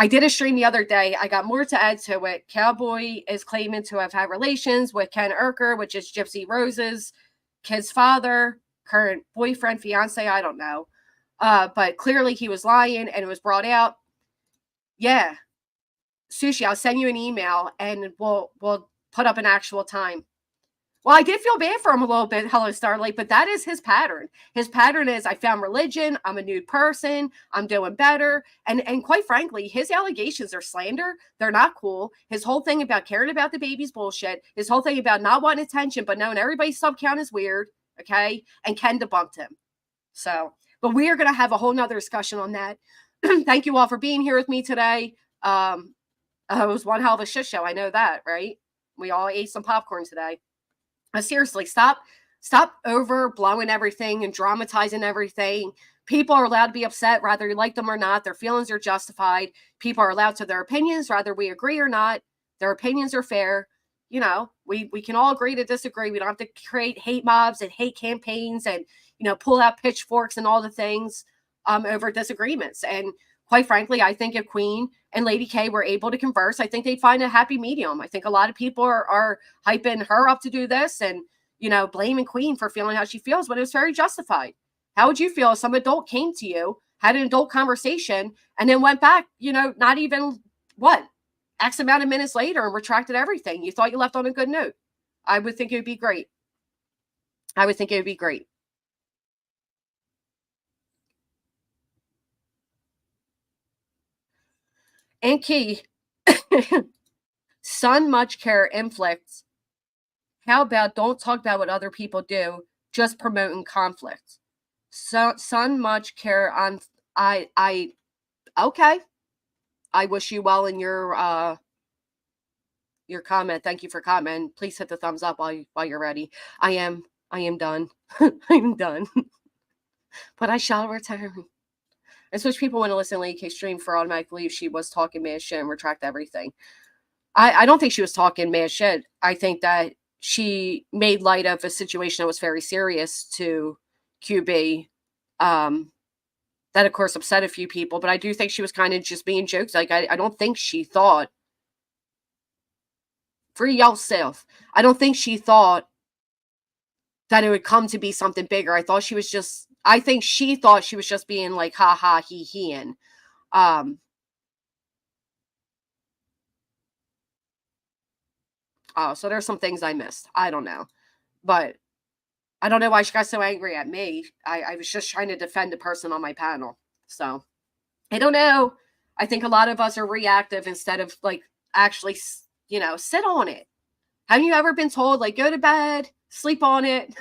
Speaker 1: did a stream the other day. I got more to add to it. Cowboy is claiming to have had relations with Ken Urker, which is Gypsy Rose's kid's father, current boyfriend, fiance, I don't know. But clearly he was lying and it was brought out. Yeah. Sushi, I'll send you an email and we'll put up an actual time. Well, I did feel bad for him a little bit, Hello Starlight, but that is his pattern. His pattern is, I found religion, I'm a nude person, I'm doing better. And quite frankly, his allegations are slander. They're not cool. His whole thing about caring about the baby's bullshit. His whole thing about not wanting attention, but knowing everybody's sub count is weird. Okay. And Ken debunked him. So, but we are going to have a whole nother discussion on that. Thank you all for being here with me today. It was one hell of a shit show. I know that, right? We all ate some popcorn today. Seriously, stop over blowing everything and dramatizing everything. People are allowed to be upset, whether you like them or not. Their feelings are justified. People are allowed to their opinions, whether we agree or not. Their opinions are fair. We can all agree to disagree. We don't have to create hate mobs and hate campaigns and, pull out pitchforks and all the things over disagreements. And quite frankly, I think if Queen and Lady K were able to converse, I think they'd find a happy medium. I think a lot of people are hyping her up to do this and, blaming Queen for feeling how she feels, but it was very justified. How would you feel if some adult came to you, had an adult conversation, and then went back, not even, X amount of minutes later and retracted everything? You thought you left on a good note. I would think it would be great. And key, son much care inflicts. How about don't talk about what other people do, just promoting conflict. So, son much care on, okay. I wish you well in your comment. Thank you for commenting. Please hit the thumbs up while you're ready. I am done. I'm done. But I shall return. I switch people want to listen to Lady K stream for automatic belief she was talking mad shit and retract everything. I don't think she was talking mad shit. I think that she made light of a situation that was very serious to QB. That of course upset a few people, but I do think she was kind of just being jokes. Like I don't think she thought, free yourself. I don't think she thought that it would come to be something bigger. I think she thought she was just being like, ha ha, he, and, oh, so there's some things I missed. I don't know, but I don't know why she got so angry at me. I was just trying to defend a person on my panel. So I don't know. I think a lot of us are reactive instead of like actually, sit on it. Have you ever been told like, go to bed, sleep on it?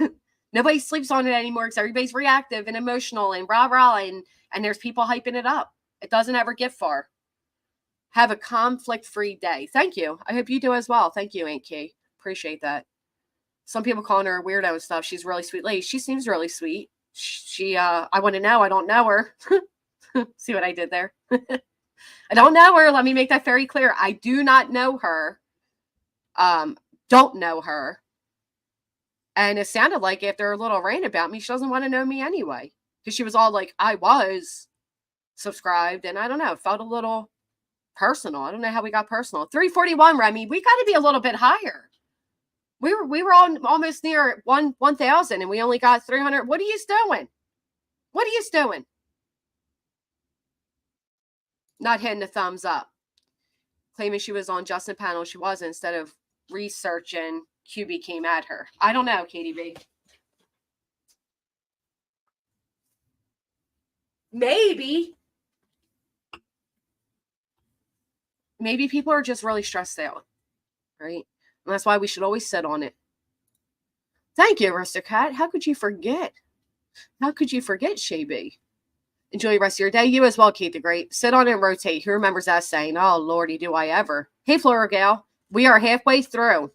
Speaker 1: Nobody sleeps on it anymore because everybody's reactive and emotional and rah-rah, and there's people hyping it up. It doesn't ever get far. Have a conflict-free day. Thank you. I hope you do as well. Thank you, Aunt Kay. Appreciate that. Some people calling her a weirdo and stuff. She's a really sweet lady. She seems really sweet. I want to know. I don't know her. See what I did there? I don't know her. Let me make that very clear. I do not know her. Don't know her. And it sounded like after a little rant about me, she doesn't want to know me anyway. Because she was all like, I was subscribed. And I don't know, it felt a little personal. I don't know how we got personal. 341, Remy, we got to be a little bit higher. We were on almost near 1,000 and we only got 300. What are you doing? What are you doing? Not hitting the thumbs up. Claiming she was on Justin panel. She wasn't. Instead of researching, QB came at her. I don't know, Katie B. Maybe people are just really stressed out, right? And that's why we should always sit on it. Thank you, Aristocat. How could you forget? How could you forget, Shay? Enjoy the rest of your day. You as well, Kate the Great. Sit on it and rotate. Who remembers that saying? Oh, Lordy, do I ever. Hey, Flora Gal. We are halfway through.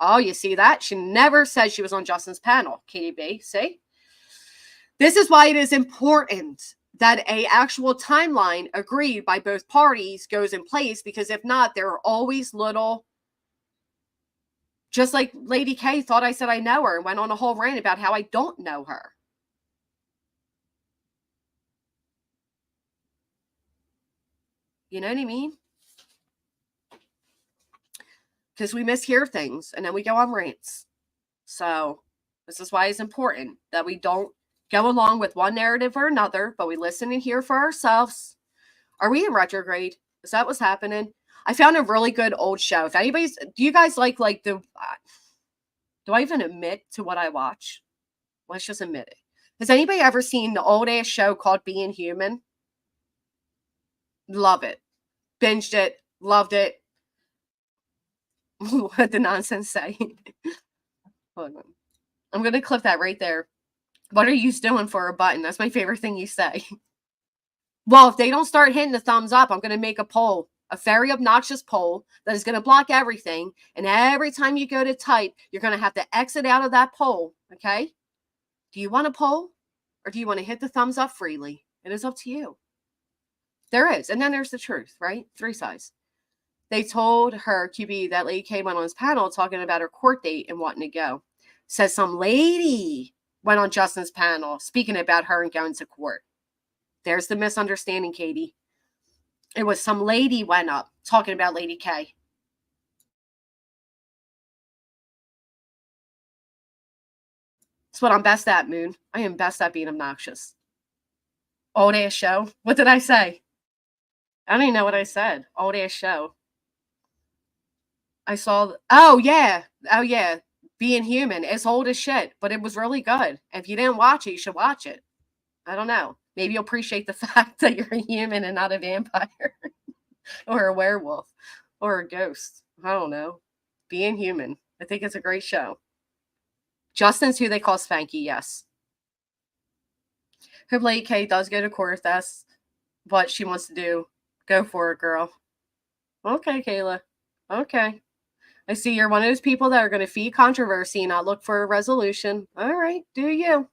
Speaker 1: Oh, you see that? She never said she was on Justin's panel, Katie B. See? This is why it is important that a actual timeline agreed by both parties goes in place, because if not, there are always little, just like Lady K thought I said I know her and went on a whole rant about how I don't know her. You know what I mean? Because we mishear things and then we go on rants. So this is why it's important that we don't go along with one narrative or another, but we listen and hear for ourselves. Are we in retrograde? Is that what's happening? I found a really good old show. If anybody's, do you guys like the, do I even admit to what I watch? Let's just admit it. Has anybody ever seen the old ass show called Being Human? Love it. Binged it. Loved it. What did nonsense say? Hold on. I'm going to clip that right there. What are you doing for a button? That's my favorite thing you say. Well, if they don't start hitting the thumbs up, I'm going to make a poll, a very obnoxious poll that is going to block everything. And every time you go to type, you're going to have to exit out of that poll. Okay? Do you want a poll or do you want to hit the thumbs up freely? It is up to you. There is. And then there's the truth, right? 3 sides. They told her, QB, that Lady K went on his panel talking about her court date and wanting to go. Says some lady went on Justin's panel speaking about her and going to court. There's the misunderstanding, Katie. It was some lady went up talking about Lady K. That's what I'm best at, Moon. I am best at being obnoxious. Old ass show. What did I say? I don't even know what I said. Old ass show. I saw. Oh yeah. Being Human. It's old as shit, but it was really good. If you didn't watch it, you should watch it. I don't know. Maybe you'll appreciate the fact that you're a human and not a vampire or a werewolf or a ghost. I don't know. Being human. I think it's a great show. Justin's who they call Spanky, yes. Her Lady K does go to court if that's what she wants to do. Go for it, girl. Okay, Kayla. Okay. I see you're one of those people that are going to feed controversy and not look for a resolution. All right, do you.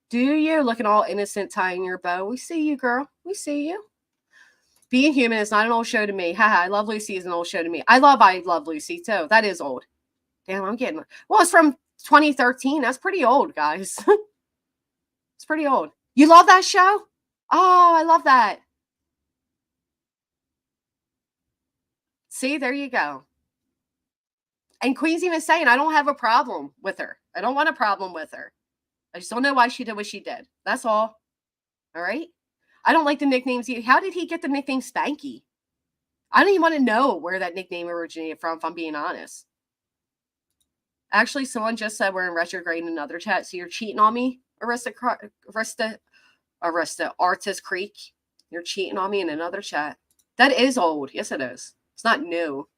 Speaker 1: Do you. Looking all innocent, tying your bow. We see you, girl. We see you. Being human is not an old show to me. Haha, I Love Lucy is an old show to me. I Love Lucy, too. That is old. Damn, I'm getting... Well, it's from 2013. That's pretty old, guys. It's pretty old. You love that show? Oh, I love that. See, there you go. And Queen's even saying, I don't have a problem with her. I don't want a problem with her. I just don't know why she did what she did. That's all. All right? I don't like the nicknames. How did he get the nickname Spanky? I don't even want to know where that nickname originated from, if I'm being honest. Actually, someone just said we're in retrograde in another chat, so you're cheating on me, Arista Artist Creek. You're cheating on me in another chat. That is old. Yes, it is. It's not new.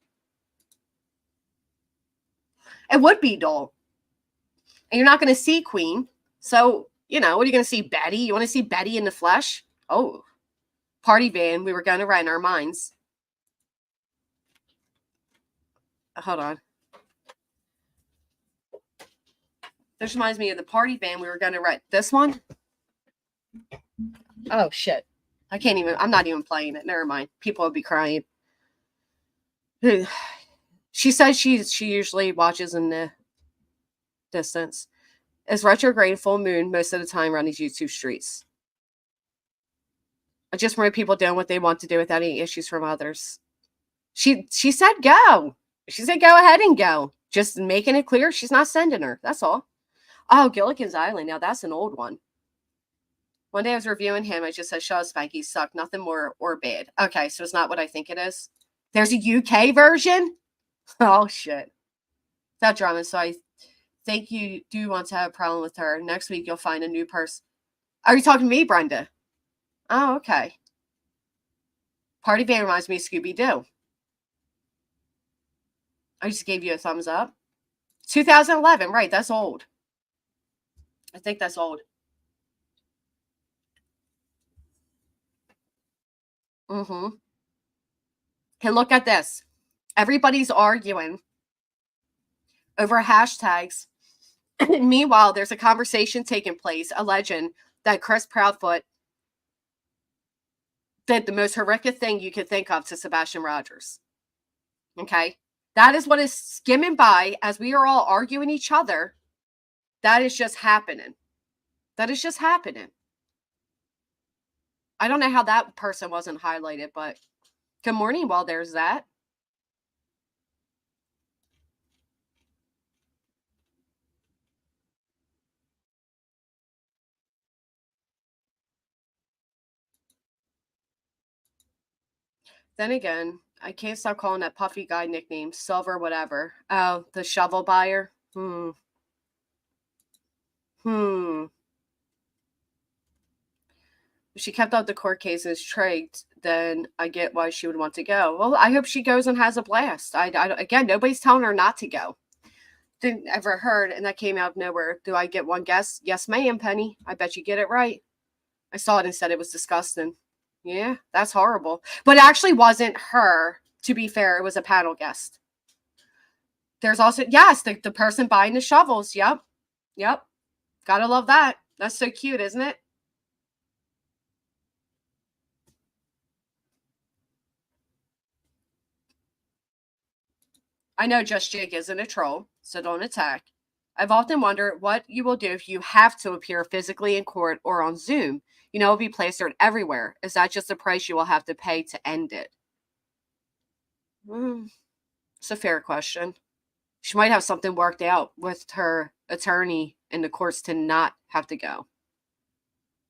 Speaker 1: It would be dull. And you're not going to see Queen. So, you know, what are you going to see? Betty? You want to see Betty in the flesh? Oh, party van. We were going to rent our minds. Hold on. This reminds me of the party van we were going to rent. This one? Oh, shit. I can't even. I'm not even playing it. Never mind. People would be crying. She says she usually watches in the distance. It's retrograde full moon most of the time around these YouTube streets. I just want people doing what they want to do without any issues from others. She said go. She said go ahead and go. Just making it clear she's not sending her. That's all. Oh, Gilligan's Island. Now that's an old one. One day I was reviewing him. I just said, "Shaw Spanky suck. Nothing more or bad." Okay, so it's not what I think it is. There's a UK version. Oh shit. That drama. So I think you do want to have a problem with her. Next week you'll find a new person. Are you talking to me, Brenda? Oh, okay. Party van reminds me of Scooby-Doo. I just gave you a thumbs up. 2011, right? That's old. I think that's old. Mm-hmm. And look at this. Everybody's arguing over hashtags. Meanwhile, there's a conversation taking place alleging that Chris Proudfoot did the most horrific thing you could think of to Sebastian Rogers. Okay? That is what is skimming by as we are all arguing each other. That is just happening. That is just happening. I don't know how that person wasn't highlighted, but good morning. Well, there's that. Then again, I can't stop calling that puffy guy nickname Silver whatever. Oh, the shovel buyer. If she kept up the court cases trigged, then I get why she would want to go. Well, I hope she goes and has a blast. Again, nobody's telling her not to go. Didn't ever heard, and that came out of nowhere. Do I get one guess? Yes, ma'am, Penny. I bet you get it right. I saw it and said it was disgusting. Yeah, that's horrible. But it actually wasn't her, to be fair. It was a panel guest. There's also, yes, the person buying the shovels. Yep. Gotta love that. That's so cute, isn't it? I know Just Jig isn't a troll, so don't attack. I've often wondered what you will do if you have to appear physically in court or on Zoom. You know, it'll be plastered everywhere. Is that just the price you will have to pay to end it? It's a fair question. She might have something worked out with her attorney in the courts to not have to go.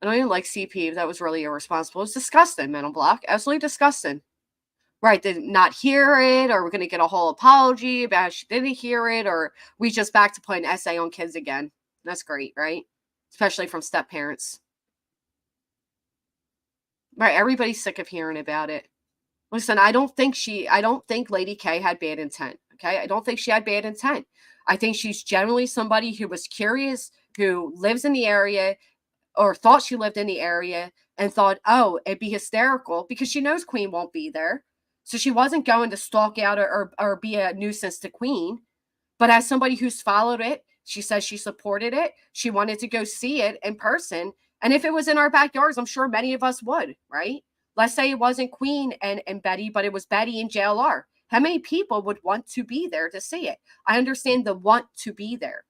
Speaker 1: I don't even like CP. That was really irresponsible. It's disgusting, Mental Block. Absolutely disgusting. Right, did not hear it, or we're going to get a whole apology about how she didn't hear it, or we just back to putting essay on kids again. That's great, right? Especially from step parents. Right. Everybody's sick of hearing about it. Listen, I don't think Lady K had bad intent. Okay. I don't think she had bad intent. I think she's generally somebody who was curious, who lives in the area or thought she lived in the area and thought, oh, it'd be hysterical because she knows Queen won't be there. So she wasn't going to stalk out or be a nuisance to Queen. But as somebody who's followed it, she says she supported it. She wanted to go see it in person. And if it was in our backyards, I'm sure many of us would, right? Let's say it wasn't Queen and Betty, but it was Betty and JLR. How many people would want to be there to see it? I understand the want to be there.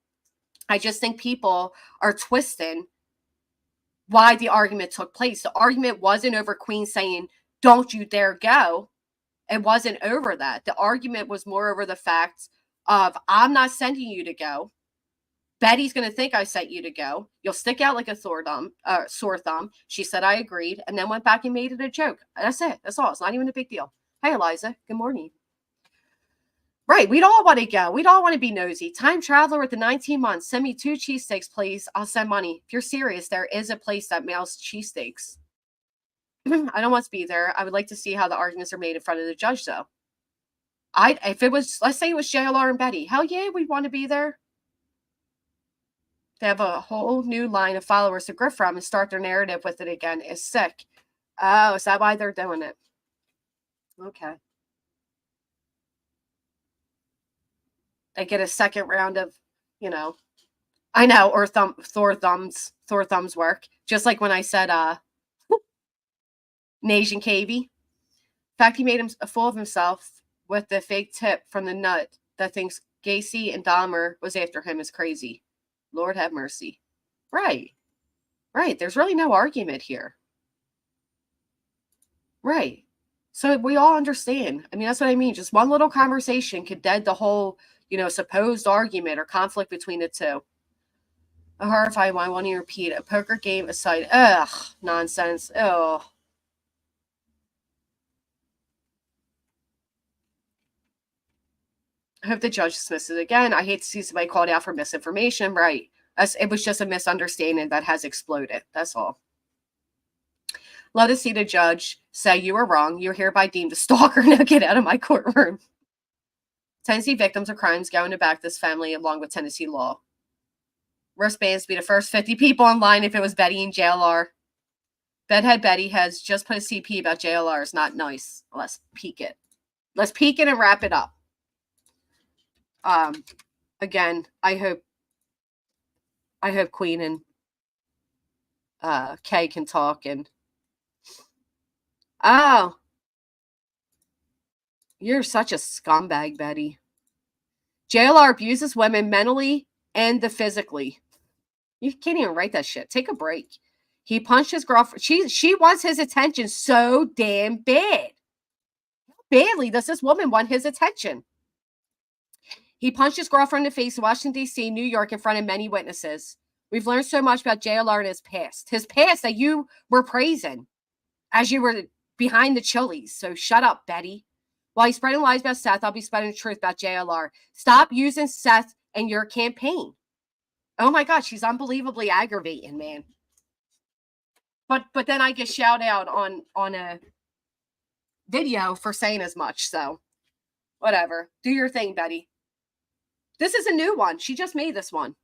Speaker 1: I just think people are twisting why the argument took place. The argument wasn't over Queen saying, don't you dare go. It wasn't over that. The argument was more over the fact of, I'm not sending you to go. Betty's going to think I sent you to go. You'll stick out like a sore thumb. She said I agreed and then went back and made it a joke. That's it. That's all. It's not even a big deal. Hey, Eliza. Good morning. Right. We'd all want to go. We'd all want to be nosy. Time traveler with the 19 months. Send me 2 cheesesteaks, please. I'll send money. If you're serious, there is a place that mails cheesesteaks. I don't want to be there. I would like to see how the arguments are made in front of the judge, though. If it was, let's say it was JLR and Betty. Hell yeah, we'd want to be there. They have a whole new line of followers to grift from and start their narrative with it again. Is sick. Oh, is that why they're doing it? Okay. They get a second round of, I know, or Thor thumbs work. Just like when I said, Nasian Cavey. In fact, he made him a fool of himself with the fake tip from the nut that thinks Gacy and Dahmer was after him is crazy. Lord have mercy. Right. There's really no argument here. Right. So we all understand. I mean, that's what I mean. Just one little conversation could dead the whole, supposed argument or conflict between the two. A horrifying one. I want to repeat. A poker game aside. Ugh. Nonsense. Ugh. I hope the judge dismisses it again. I hate to see somebody called out for misinformation. Right. It was just a misunderstanding that has exploded. That's all. Love to see the judge say you were wrong. You're hereby deemed a stalker. Now get out of my courtroom. Tennessee victims of crimes going to back this family along with Tennessee law. Wristbands be the first 50 people online if it was Betty and JLR. Bedhead Betty has just put a CP about JLR. It's not nice. Let's peek it. Let's peek it and wrap it up. Again, I hope Queen and Kay can talk and oh, you're such a scumbag, Betty. JLR abuses women mentally and physically. You can't even write that shit. Take a break. He punched his girlfriend. She wants his attention so damn bad. How badly does this woman want his attention? He punched his girlfriend in the face in Washington, D.C., New York, in front of many witnesses. We've learned so much about JLR and his past that you were praising as you were behind the chilies. So shut up, Betty. While he's spreading lies about Seth, I'll be spreading the truth about JLR. Stop using Seth in your campaign. Oh my God, she's unbelievably aggravating, man. But then I get shout out on a video for saying as much. So whatever. Do your thing, Betty. This is a new one. She just made this one.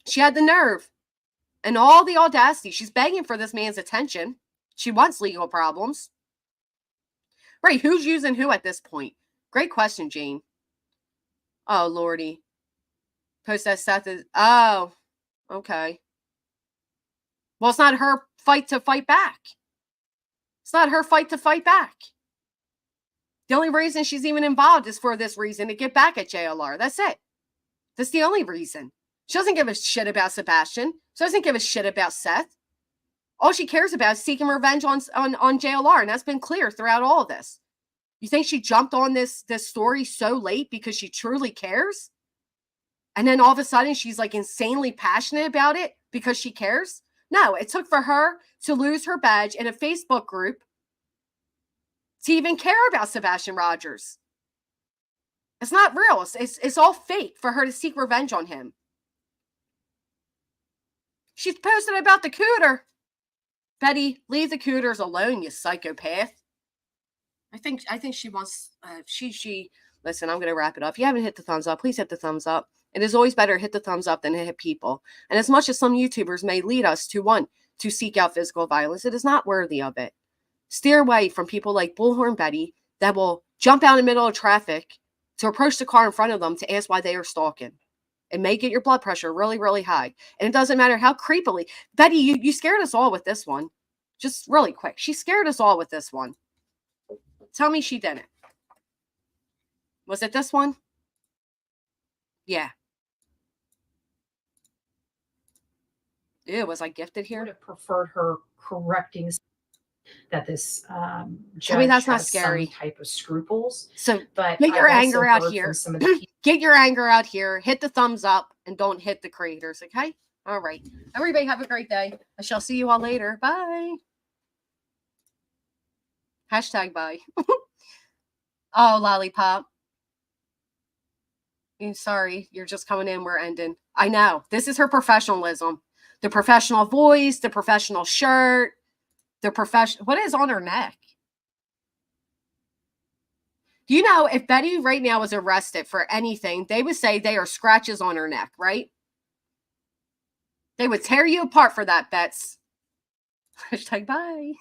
Speaker 1: She had the nerve and all the audacity. She's begging for this man's attention. She wants legal problems. Right. Who's using who at this point? Great question, Jane. Oh, Lordy. Post that Seth is. Oh, okay. Well, it's not her fight to fight back. The only reason she's even involved is for this reason, to get back at JLR. That's it. That's the only reason. She doesn't give a shit about Sebastian. She doesn't give a shit about Seth. All she cares about is seeking revenge on JLR, and that's been clear throughout all of this. You think she jumped on this story so late because she truly cares? And then all of a sudden she's like insanely passionate about it because she cares? No, it took for her to lose her badge in a Facebook group to even care about Sebastian Rogers. It's not real. It's all fake for her to seek revenge on him. She's posting about the cooter. Betty, leave the cooters alone, you psychopath. I think she wants, listen, I'm going to wrap it up. If you haven't hit the thumbs up, please hit the thumbs up. It is always better to hit the thumbs up than to hit people. And as much as some YouTubers may lead us to want to seek out physical violence, it is not worthy of it. Steer away from people like Bullhorn Betty that will jump out in the middle of traffic to approach the car in front of them to ask why they are stalking. It may get your blood pressure really, really high. And it doesn't matter how creepily. Betty, you scared us all with this one. Just really quick. She scared us all with this one. Tell me she didn't. Was it this one? Yeah. Ew, was I gifted here?
Speaker 3: I would have preferred her correcting that this
Speaker 1: Tell me that's not
Speaker 3: has
Speaker 1: scary.
Speaker 3: some type of scruples.
Speaker 1: So
Speaker 3: But
Speaker 1: get your
Speaker 3: I've
Speaker 1: anger
Speaker 3: also
Speaker 1: out
Speaker 3: heard
Speaker 1: here.
Speaker 3: from some of the
Speaker 1: Get your anger out here. Hit the thumbs up and don't hit the creators, okay? All right. Everybody have a great day. I shall see you all later. Bye. Hashtag bye. Oh, lollipop. Sorry, you're just coming in. We're ending. I know. This is her professionalism. The professional voice, the professional shirt, the professional. What is on her neck? Do you know if Betty right now was arrested for anything, they would say they are scratches on her neck, right? They would tear you apart for that, Bets. Hashtag bye.